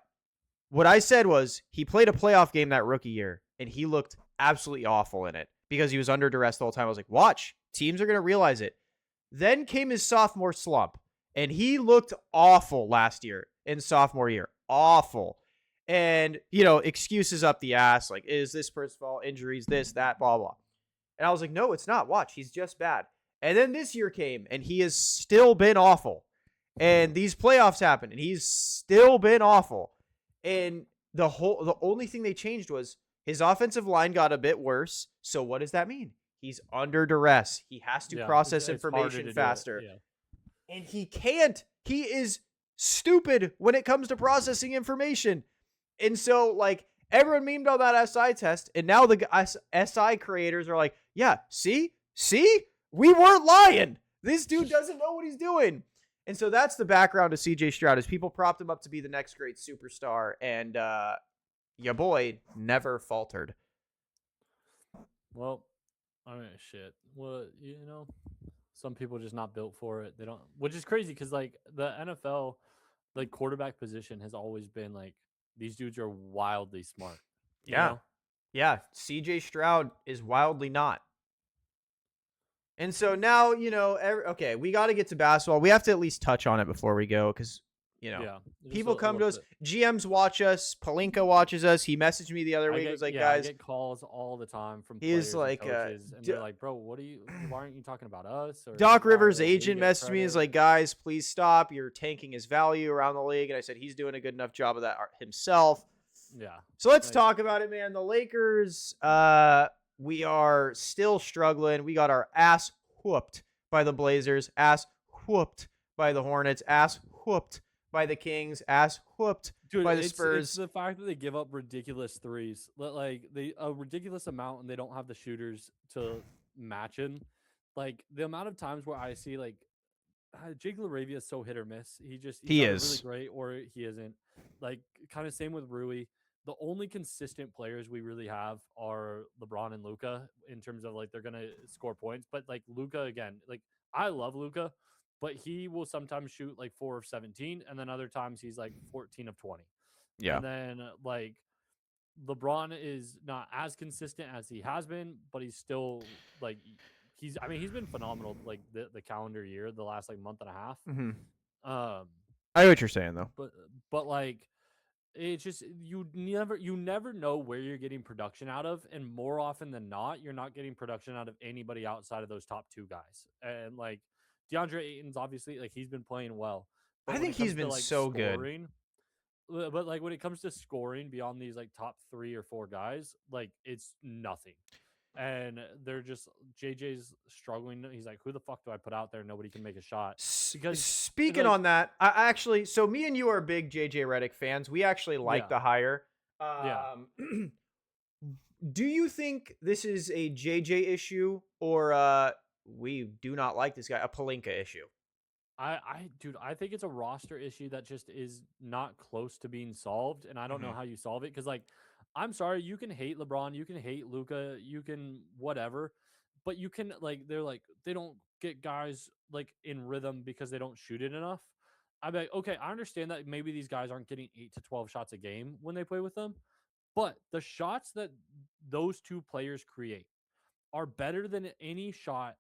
what I said was he played a playoff game that rookie year, and he looked absolutely awful in it because he was under duress the whole time. I was like, watch, teams are going to realize it. Then came his sophomore slump, and he looked awful last year in sophomore year. Awful. And, excuses up the ass, like, is this person's fault, injuries, this, that, blah, blah. And I was like, no, it's not. Watch, he's just bad. And then this year came, and he has still been awful. And these playoffs happened, and he's still been awful. And the only thing they changed was his offensive line got a bit worse. So what does that mean? He's under duress. He has to process information faster. Yeah. And he can't. He is stupid when it comes to processing information. And so, like, everyone memed on that SI test, and now the SI creators are like, yeah, see? We weren't lying. This dude doesn't know what he's doing. And so that's the background of CJ Stroud, is people propped him up to be the next great superstar, and your boy never faltered. Well, I mean, shit. Well, some people are just not built for it. They don't, which is crazy because, like, the NFL, like, quarterback position has always been, like, these dudes are wildly smart. You know? Yeah. CJ Stroud is wildly not. And so now, okay, we got to get to basketball. We have to at least touch on it before we go because, people come to us. GMs watch us. Palinka watches us. He messaged me the other week. He was like, guys. I get calls all the time from players and coaches, and they're like, bro, why aren't you talking about us? Or Doc Rivers' agent messaged me. He's like, guys, please stop. You're tanking his value around the league. And I said, he's doing a good enough job of that himself. Yeah. So let's talk about it, man. The Lakers, we are still struggling. We got our ass whooped by the Blazers, ass whooped by the Hornets, ass whooped by the Kings, ass whooped by the Spurs. It's the fact that they give up ridiculous threes, like a ridiculous amount, and they don't have the shooters to match in. Like the amount of times where I see like Jake LaRavia is so hit or miss. He is really great or he isn't. Like kind of same with Rui. The only consistent players we really have are LeBron and Luka in terms of like they're gonna score points. But like Luka again, like I love Luka, but he will sometimes shoot like 4 of 17, and then other times he's like 14 of 20. Yeah. And then like LeBron is not as consistent as he has been, but he's still like he's been phenomenal like the calendar year, the last like month and a half. Mm-hmm. I know what you're saying though. But like it's just you never know where you're getting production out of, and more often than not, you're not getting production out of anybody outside of those top two guys. And like DeAndre Ayton's obviously like he's been playing well. I think he's been so good. But like when it comes to scoring beyond these like top 3 or 4 guys, like it's nothing. And they're just JJ's struggling. He's like, who the fuck do I put out there? Nobody can make a shot. Because speaking on that, I actually, so me and you are big JJ Redick fans. We actually like the hire. Do you think this is a JJ issue or we do not like this guy, a Palinka issue? Dude, I think it's a roster issue that just is not close to being solved, and I don't know how you solve it because like I'm sorry, you can hate LeBron, you can hate Luka, you can whatever, but you can like they're like they don't get guys like in rhythm because they don't shoot it enough. I'm like, okay, I understand that maybe these guys aren't getting 8 to 12 shots a game when they play with them, but the shots that those two players create are better than any shot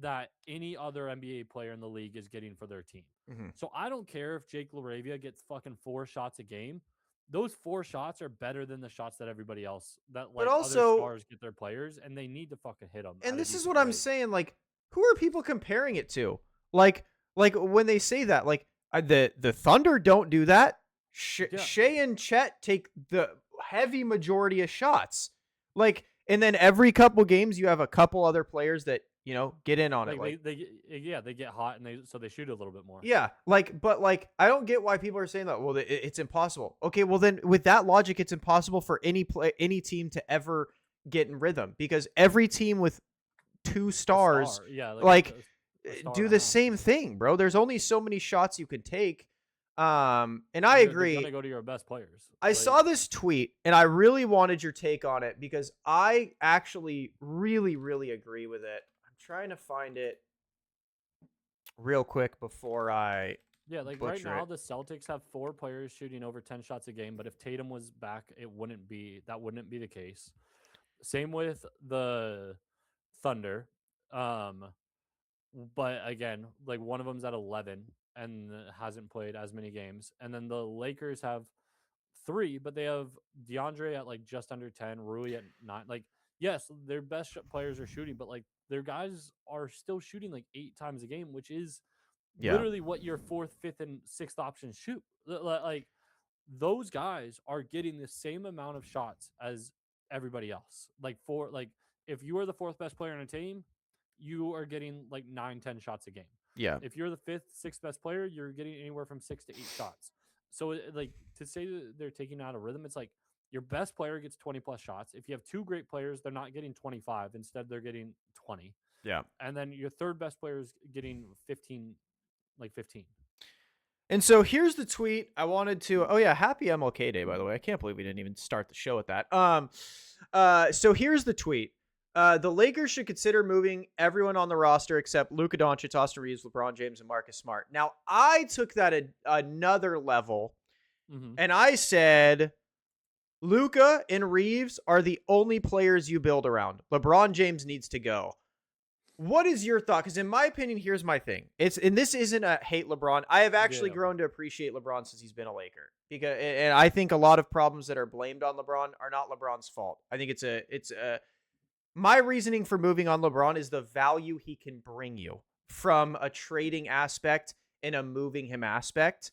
that any other NBA player in the league is getting for their team. Mm-hmm. So I don't care if Jake LaRavia gets fucking 4 shots a game. Those 4 shots are better than the shots that everybody else that But like other also, stars get their players, and they need to fucking hit them. and At a this is decent what I'm rate. saying. Like, who are people comparing it to? Like when they say that, like the Thunder don't do that. Yeah, Shea and Chet take the heavy majority of shots. Like, and then every couple games you have a couple other players that get in on it. Like they get hot and they shoot a little bit more. yeah, but I don't get why people are saying that. Well, it's impossible. Okay, well then with that logic, it's impossible for any team to ever get in rhythm because every team with 2 stars, Yeah, like a star do and a the half. same thing, bro. There's only so many shots you can take. And I agree. They're gonna go to your best players. I saw this tweet and I really wanted your take on it because I actually really, really agree with it. I'm trying to find it real quick before I like right now the Celtics have 4 players shooting over 10 shots a game, but if Tatum was back, wouldn't be the case. Same with the Thunder. But again, like one of them's at 11 and hasn't played as many games. And then the Lakers have 3, but they have DeAndre at like just under 10, Rui at 9. Like, yes, their best players are shooting, but like their guys are still shooting like 8 times a game, which is literally what your 4th, 5th, and 6th options shoot. Like those guys are getting the same amount of shots as everybody else. Like if you are the 4th best player on a team, you are getting like 9-10 shots a game. Yeah. If you're the 5th, 6th best player, you're getting anywhere from 6 to 8 shots. So like to say that they're taking out a rhythm, it's like your best player gets 20 plus shots. If you have 2 great players, they're not getting 25. Instead, they're getting 20. Yeah. And then your 3rd best player is getting 15. And so here's the tweet I wanted to. Oh yeah, happy MLK Day, by the way. I can't believe we didn't even start the show with that. So here's the tweet. The Lakers should consider moving everyone on the roster except Luka Doncic, Austin Reeves, LeBron James, and Marcus Smart. Now, I took that another level, and I said Luka and Reeves are the only players you build around. LeBron James needs to go. What is your thought? Because in my opinion, here's my thing. And this isn't a hate LeBron. I have actually grown to appreciate LeBron since he's been a Laker. And I think a lot of problems that are blamed on LeBron are not LeBron's fault. I think my reasoning for moving on LeBron is the value he can bring you from a trading aspect and a moving him aspect.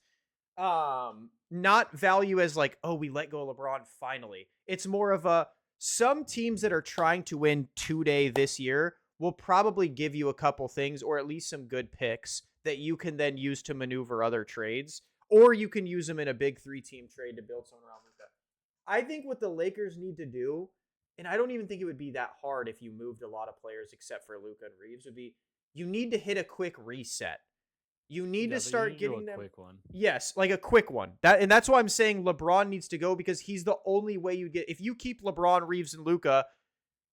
Not value as like, oh, we let go of LeBron finally. It's more of some teams that are trying to win today this year will probably give you a couple things or at least some good picks that you can then use to maneuver other trades, or you can use them in a big 3-team trade to build someone around Luka. I think what the Lakers need to do, and I don't even think it would be that hard if you moved a lot of players except for Luka and Reeves, would be you need to hit a quick reset. You need to start getting them. Quick one. Yes, like a quick one. That's why I'm saying LeBron needs to go because he's the only way you get. If you keep LeBron, Reeves, and Luka,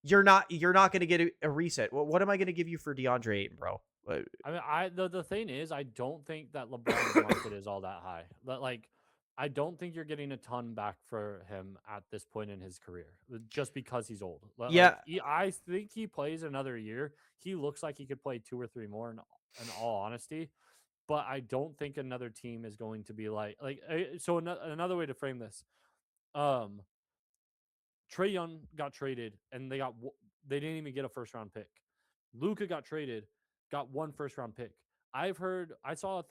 you're not going to get a reset. Well, what am I going to give you for DeAndre Ayton, bro? I mean, the thing is, I don't think that LeBron's market is all that high. Like, I don't think you're getting a ton back for him at this point in his career, just because he's old. Yeah, I think he plays another year. He looks like he could play 2 or 3 more. In all honesty, but I don't think another team is going to be like. So another way to frame this, Trae Young got traded, and they didn't even get a 1st-round pick. Luka got traded, got 1 1st-round pick. I saw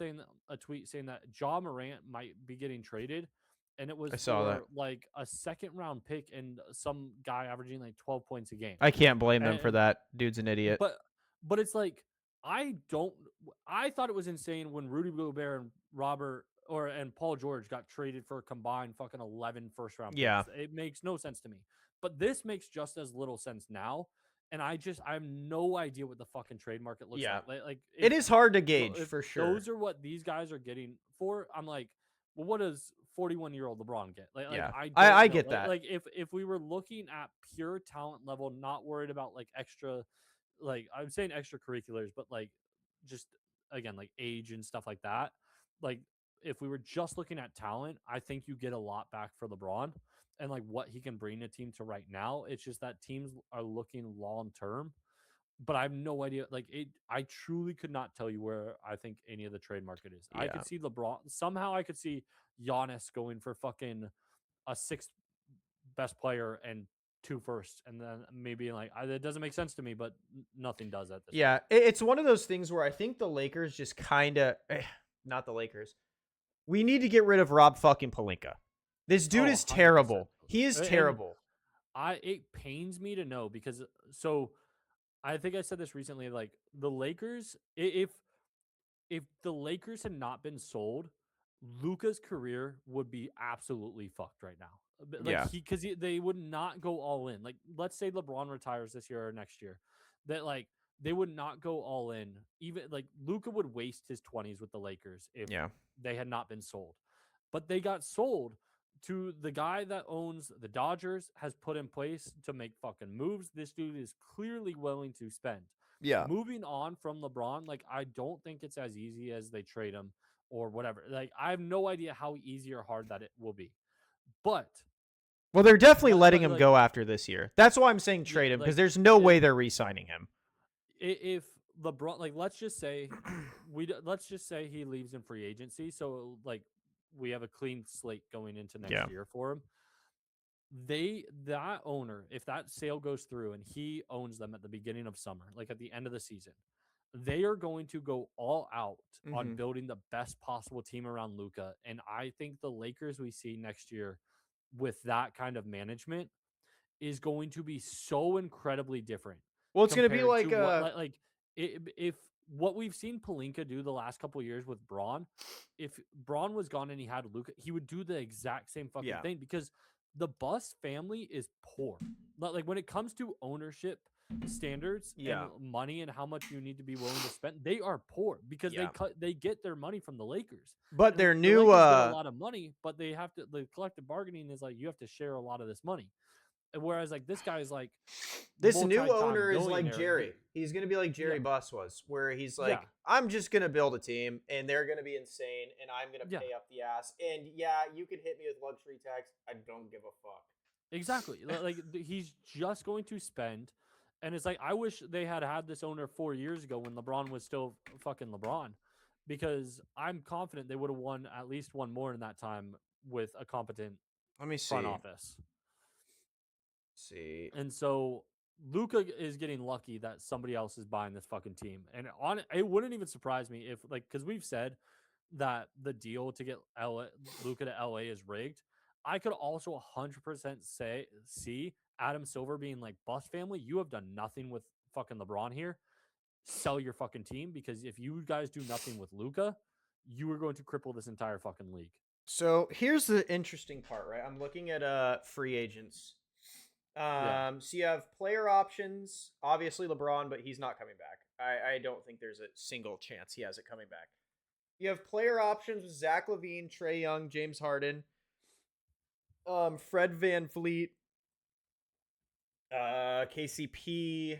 a tweet saying that Ja Morant might be getting traded, and it was like a 2nd-round pick and some guy averaging like 12 points a game. I can't blame them for that. Dude's an idiot. But it's like I thought it was insane when Rudy Gobert and Paul George got traded for a combined fucking 11 1st-round picks. Yeah. It makes no sense to me. But this makes just as little sense now. And I have no idea what the fucking trade market looks like. Like it is hard to gauge for sure. Those are what these guys are getting for. I'm like, well, what does 41-year-old LeBron get? Like Yeah, I I don't know. get that. Like if we were looking at pure talent level, not worried about like extra, like I'm saying extracurriculars, but like just again like age and stuff like that. Like if we were just looking at talent, I think you get a lot back for LeBron and like what he can bring a team to right now. It's just that teams are looking long term, but I have no idea. Like I truly could not tell you where I think any of the trade market is. I Yeah. could see LeBron somehow. I could see Giannis going for fucking a sixth best player and 2 firsts, and then maybe like it doesn't make sense to me, but nothing does at this point. Yeah, it's one of those things where I think the Lakers just kind of, not the Lakers. We need to get rid of Rob fucking Pelinka. This dude is 100%. terrible. He is And terrible. it pains me to know because so I think I said this recently. Like the Lakers, if the Lakers had not been sold, Luka's career would be absolutely fucked right now. Like Yeah. because they would not go all in. Like let's say LeBron retires this year or next year, that like they would not go all in. Even like Luka would waste his 20s with the Lakers if they had not been sold. But they got sold to the guy that owns the Dodgers, has put in place to make fucking moves. This dude is clearly willing to spend. Yeah. Moving on from LeBron, like I don't think it's as easy as they trade him or whatever. Like I have no idea how easy or hard that it will be. But well, they're definitely letting him go after this year. That's why I'm saying trade him because there's no way they're re-signing him. If LeBron, like let's just say he leaves in free agency, so like we have a clean slate going into next year for him. That owner, if that sale goes through and he owns them at the beginning of summer, like at the end of the season, they are going to go all out on building the best possible team around Luka. And I think the Lakers we see next year with that kind of management is going to be so incredibly different. Well, it's going to be like if what we've seen Pelinka do the last couple of years with Braun, if Braun was gone and he had Luka, he would do the exact same fucking thing because the Buss family is poor. Like when it comes to ownership standards and money and how much you need to be willing to spend, they are poor because they get their money from the Lakers. But and their the new Lakers get a lot of money, but they have to, the collective bargaining is like you have to share a lot of this money. Whereas like this guy is like this new owner is like Jerry. He's gonna be like Jerry Buss was, where he's like, I'm just gonna build a team and they're gonna be insane and I'm gonna pay up the ass. And you can hit me with luxury tax. I don't give a fuck. Exactly. Like he's just going to spend, and it's like I wish they had this owner 4 years ago when LeBron was still fucking LeBron, because I'm confident they would have won at least one more in that time with a competent front office. See. And so Luka is getting lucky that somebody else is buying this fucking team. And it wouldn't even surprise me if because we've said that the deal to get Luka to LA is rigged. I could also 100% see Adam Silver being like, Buss family, you have done nothing with fucking LeBron here. Sell your fucking team, because if you guys do nothing with Luka, you are going to cripple this entire fucking league. So here's the interesting part, right? I'm looking at free agents. So you have player options, obviously LeBron, but he's not coming back. I don't think there's a single chance he has it coming back. You have player options with Zach LaVine, Trae Young, James Harden, Fred VanVleet, KCP,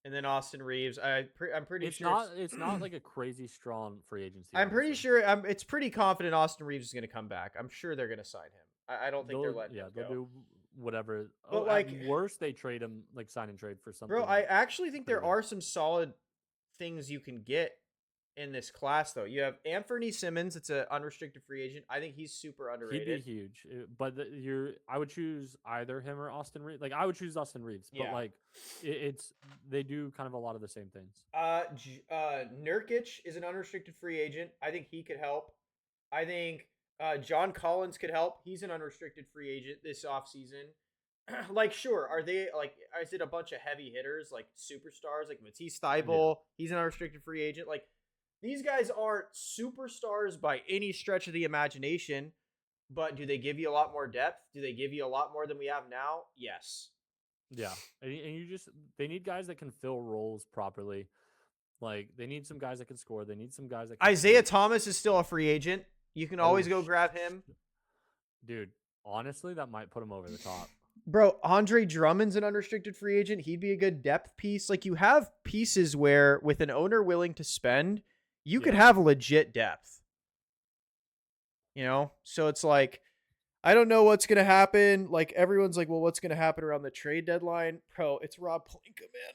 and then Austin Reeves. I'm pretty sure it's not like a crazy strong free agency. I'm pretty sure it's pretty confident Austin Reeves is going to come back. I'm sure they're going to sign him. I don't think they're letting him go. They'll do whatever. But at worst, they trade him, like sign and trade for something. Bro, I actually think there are some solid things you can get in this class, though. You have Anthony Simmons. It's an unrestricted free agent. I think he's super underrated. He'd be huge. But I would choose either him or Austin Reeves. Like I would choose Austin Reeves. But like they do kind of a lot of the same things. Nurkic is an unrestricted free agent. I think he could help. I think John Collins could help. He's an unrestricted free agent this offseason. Like, sure, are they like? Is it a bunch of heavy hitters like superstars like Matisse Thybulle? He's an unrestricted free agent. Like, these guys aren't superstars by any stretch of the imagination, but do they give you a lot more depth? Do they give you a lot more than we have now? Yes. Yeah, and they need guys that can fill roles properly. Like, they need some guys that can score. They need some guys that can Isaiah Thomas is still a free agent. You can always go grab him. Dude, honestly, that might put him over the top. Bro, Andre Drummond's an unrestricted free agent. He'd be a good depth piece. Like, you have pieces where, with an owner willing to spend, you could have legit depth. You know? So it's like, I don't know what's going to happen. Like, everyone's like, well, what's going to happen around the trade deadline? Bro, it's Rob Pelinka, man.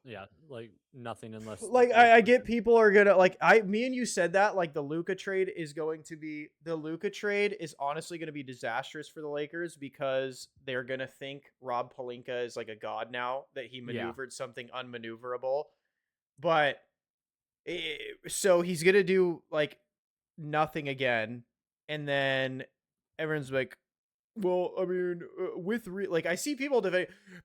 Yeah, like nothing unless like I get people are gonna like me and you said that like the Luka trade is honestly gonna be disastrous for the Lakers because they're gonna think Rob Pelinka is like a god now that he maneuvered something unmaneuverable. But so he's gonna do like nothing again, and then everyone's like, well, I mean, like I see people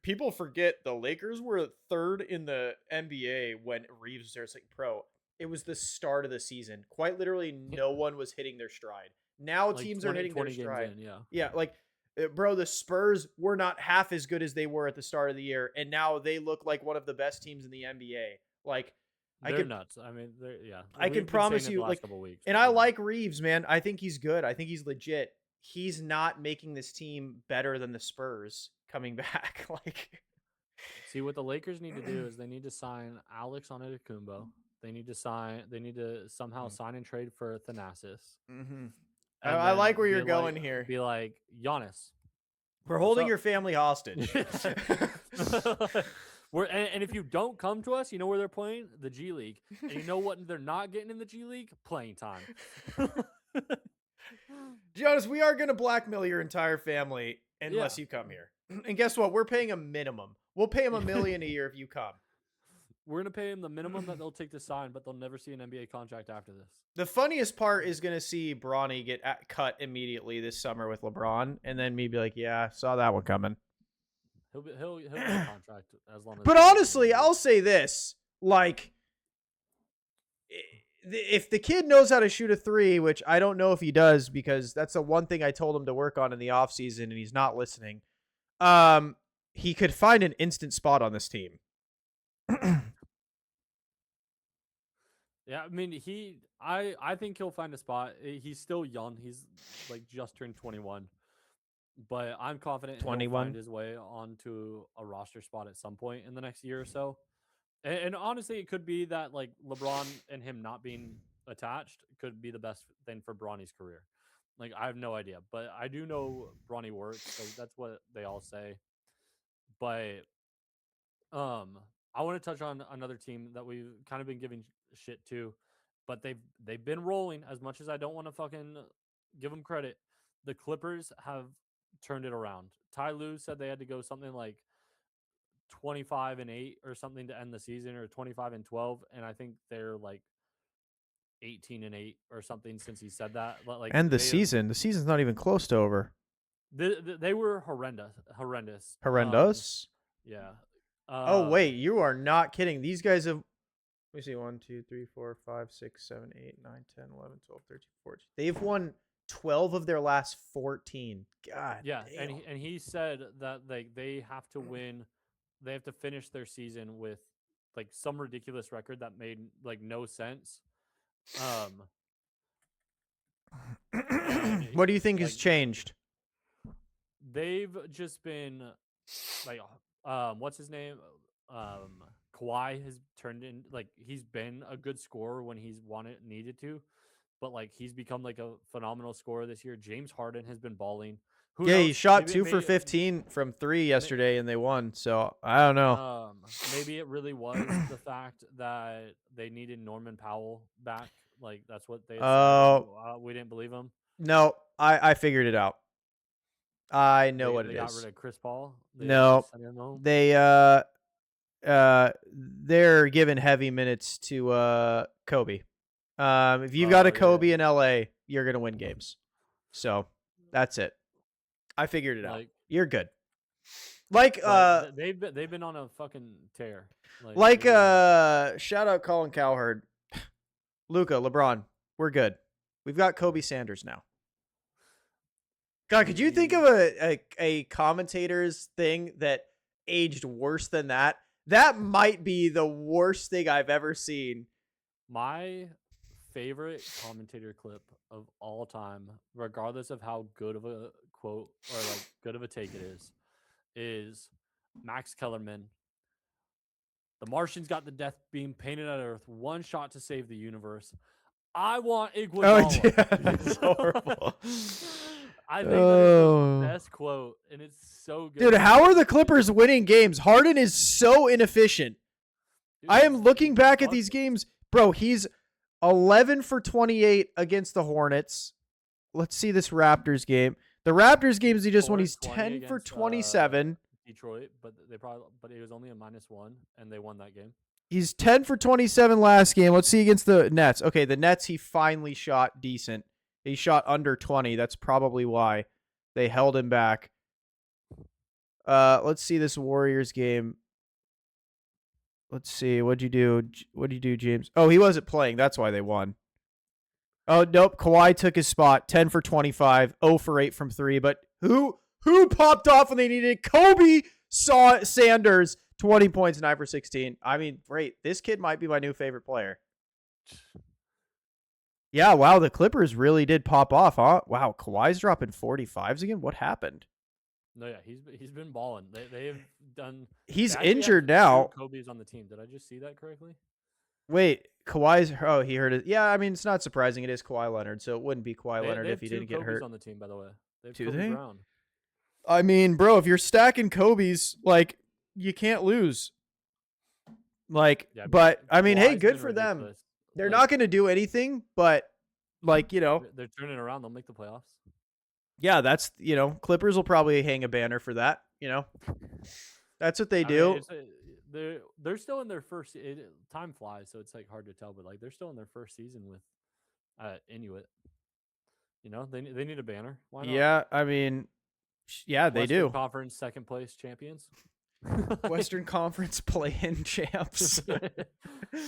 people forget the Lakers were third in the NBA when Reeves was there. It's like, bro, it was the start of the season. Quite literally, no one was hitting their stride. Now like teams are hitting their stride. Yeah, like, bro, the Spurs were not half as good as they were at the start of the year, and now they look like one of the best teams in the NBA. Like, they're nuts. I mean, I can promise you, like, and I like Reeves, man. I think he's good. I think he's legit. He's not making this team better than the Spurs coming back. Like, see, what the Lakers need to do is they need to sign Alex Antetokounmpo. They need to somehow sign and trade for Thanasis. Mm-hmm. I like where you're going here. Be like, Giannis, we're holding your family hostage. And if you don't come to us, you know where they're playing? The G League. And you know what they're not getting in the G League? Playing time. Giannis, we are going to blackmail your entire family unless you come here. And guess what? We're paying a minimum. We'll pay him $1 million a year if you come. We're going to pay him the minimum that they'll take to sign, but they'll never see an NBA contract after this. The funniest part is going to see Bronny get cut immediately this summer with LeBron, and then me be like, yeah, saw that one coming. He'll get a contract as long as. But honestly, I'll say this: like, if the kid knows how to shoot a three, which I don't know if he does, because that's the one thing I told him to work on in the offseason, and he's not listening. He could find an instant spot on this team. Yeah, I mean, I think he'll find a spot. He's still young. He's like just turned 21. But I'm confident 21. He'll find his way onto a roster spot at some point in the next year or so. And honestly, it could be that like LeBron and him not being attached could be the best thing for Bronny's career. Like, I have no idea, but I do know Bronny works, so that's what they all say. But I want to touch on another team that we've kind of been giving shit to, but they've been rolling. As much as I don't want to fucking give them credit, the Clippers have turned it around. Ty Lue said they had to go something like 25-8 or something to end the season, or 25-12, and I think they're like 18-8 or something since he said that. Like, and the season's not even close to over. They were horrendous. Yeah. Oh wait, you are not kidding. These guys have, let me see, 1, 2, 3, 4, 5, 6, 7, 8, 9, 10, 11, 12, 13, 14. They've won 12 of their last 14. God. Yeah, damn. and he said that they have to win. They have to finish their season with like some ridiculous record that made like no sense. What do you think has changed? They've just been like, what's his name? Kawhi has turned in, like, he's been a good scorer when he's needed to, but like he's become like a phenomenal scorer this year. James Harden has been balling. He shot 2 for 15 from 3 yesterday, and they won. So I don't know. Maybe it really was the fact that they needed Norman Powell back. Like, that's what they said. We didn't believe him. No, I figured it out. I know what it is. They got rid of Chris Paul. They're giving heavy minutes to Kobe. If you've got a Kobe in LA, you're gonna win games. So that's it. I figured it out. You're good. Like they've been on a fucking tear. Shout out Colin Cowherd, Luka, LeBron. We're good. We've got Kobe Sanders now. God, could you think of a commentator's thing that aged worse than that? That might be the worst thing I've ever seen. My favorite commentator clip of all time, regardless of how good of a quote or like good of a take it is Max Kellerman. The Martians got the death beam painted on Earth. One shot to save the universe. I want Iguodala. Oh, yeah, it's horrible. I think that is the best quote, and it's so good. Dude, how are the Clippers winning games? Harden is so inefficient. Dude, I am looking back at these games. Bro, he's 11 for 28 against the Hornets. Let's see this Raptors game. The Raptors games he just won. He's 10 for 27. Detroit, but it was only a -1, and they won that game. He's 10 for 27 last game. Let's see against the Nets. Okay, the Nets, he finally shot decent. He shot under 20. That's probably why they held him back. Let's see this Warriors game. Let's see. What'd you do, James? Oh, he wasn't playing. That's why they won. Oh, nope. Kawhi took his spot. 10 for 25. 0 for 8 from 3. But who popped off when they needed it? Kobe Sanders. 20 points, 9 for 16. I mean, great. This kid might be my new favorite player. Yeah, wow. The Clippers really did pop off, huh? Wow, Kawhi's dropping 45s again? What happened? No, yeah, he's been balling. They have done. He's injured now. Kobe's on the team. Did I just see that correctly? Wait, Kawhi's. Oh, he heard it. Yeah, I mean, it's not surprising. It is Kawhi Leonard, so it wouldn't be Kawhi Leonard if he didn't get hurt. On the team, by the way. They have Do Kobe they? Brown. I mean, bro, if you're stacking Kobe's, like, you can't lose. Like, yeah, but I mean, hey, good for them. They're not going to do anything, but like, you know, they're turning around. They'll make the playoffs. Yeah, that's, you know, Clippers will probably hang a banner for that, you know. That's what they do. They're still in their first. Time flies, so it's like hard to tell. But like they're still in their first season with Inuit. You know, they need a banner. Why not? Yeah, I mean, yeah, they do. Conference second place champions. Western Conference play-in champs.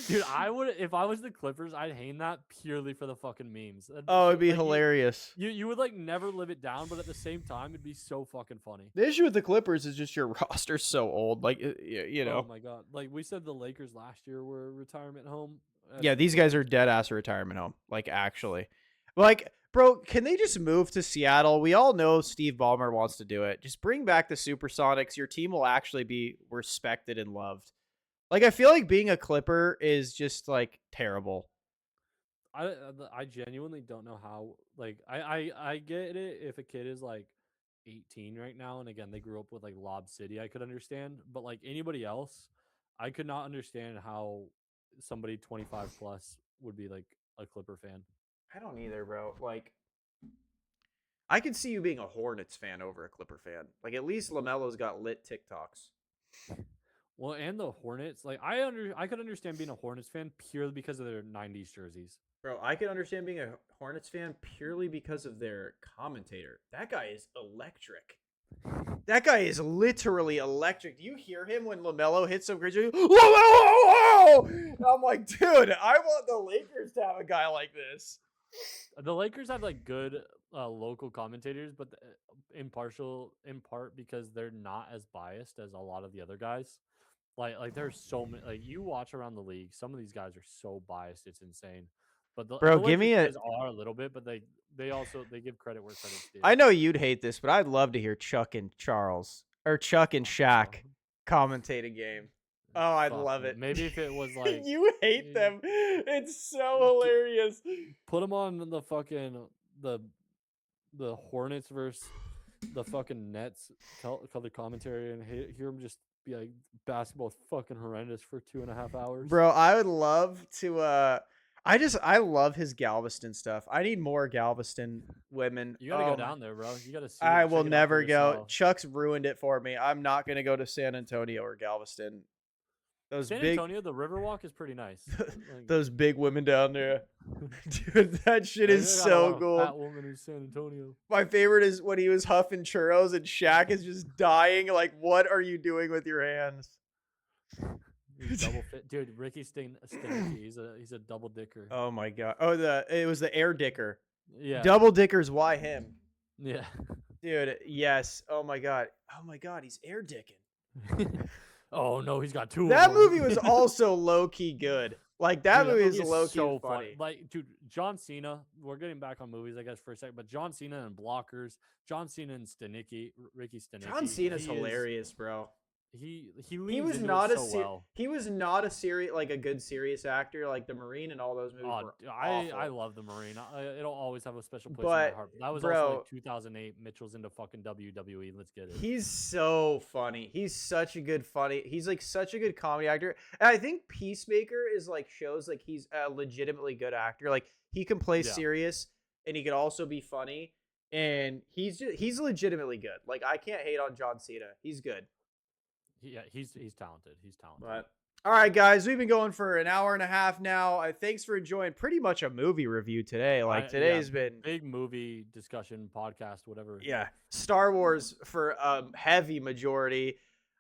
Dude, I would, if I was the Clippers, I'd hang that purely for the fucking memes. Oh, it'd be hilarious. You would like never live it down, but at the same time, it'd be so fucking funny. The issue with the Clippers is just your roster's so old. Like, you know. Oh my god! Like we said, the Lakers last year were retirement home. Yeah, these guys are dead ass retirement home. Like, actually, like. Bro, can they just move to Seattle? We all know Steve Ballmer wants to do it. Just bring back the Supersonics. Your team will actually be respected and loved. Like, I feel like being a Clipper is just, like, terrible. I genuinely don't know how. Like, I get it if a kid is, like, 18 right now, and again, they grew up with, like, Lob City, I could understand. But, like, anybody else, I could not understand how somebody 25 plus would be, like, a Clipper fan. I don't either, bro. Like, I could see you being a Hornets fan over a Clipper fan. Like, at least LaMelo's got lit TikToks. Well, and the Hornets, like, I could understand being a Hornets fan purely because of their 90s jerseys. Bro, I could understand being a Hornets fan purely because of their commentator. That guy is electric. That guy is literally electric. Do you hear him when LaMelo hits some crazy? Whoa! I'm like, dude, I want the Lakers to have a guy like this. The Lakers have like good local commentators, but in part because they're not as biased as a lot of the other guys. Like there's so many. Like you watch around the league, some of these guys are so biased, it's insane. But bro, give me guys are a little bit, but they give credit where credit's due. I know you'd hate this, but I'd love to hear Chuck and Charles or Chuck and Shaq commentate a game. Oh, I'd love it. Maybe if it was like you hate them. It's so hilarious. Put them on the fucking the Hornets versus the fucking Nets color commentary and hear them just be like basketball's fucking horrendous for 2.5 hours. Bro, I would love to I love his Galveston stuff. I need more Galveston women. You gotta go down there, bro. You gotta see. I will never go. Chuck's ruined it for me. I'm not gonna go to San Antonio or Galveston. San Antonio, the Riverwalk is pretty nice. Those big women down there. Dude, that shit is so cool. That woman in San Antonio. My favorite is when he was huffing churros and Shaq is just dying. Like, what are you doing with your hands? Double fit, dude. Ricky Stinky, he's a double dicker. Oh my god. Oh, it was the air dicker. Yeah. Double dickers. Why him? Yeah. Dude. Yes. Oh my god. Oh my god. He's air dicking. Oh no, he's got two. That movie was also low key good. Like that Dude, movie movie is low key so funny. Like, dude, John Cena. We're getting back on movies, I guess, for a second. But John Cena and Blockers, John Cena and Ricky Stenicki. John Cena's hilarious, bro. He He leans was into not it a so well. he was not a serious like a good serious actor. Like The Marine and all those movies were awful. I love The Marine. It'll always have a special place in But my heart. That was bro, also like 2008. Mitchell's into fucking WWE. Let's get it. he's so funny. He's such a good funny. He's like such a good comedy actor. And I think Peacemaker is like shows like he's a legitimately good actor. Like he can play serious and he can also be funny. And he's legitimately good. Like I can't hate on John Cena. He's good. Yeah, he's talented. He's talented. But all right, guys, we've been going for an hour and a half now. Thanks for enjoying pretty much a movie review today. Like today's been big movie discussion podcast, whatever. Yeah, Star Wars for a heavy majority.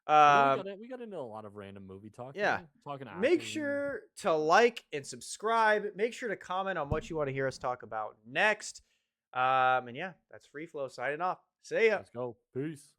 We got into a lot of random movie talk. Yeah, talking. Make sure to like and subscribe. Make sure to comment on what you want to hear us talk about next. And yeah, that's Free Flow signing off. See ya. Let's go. Peace.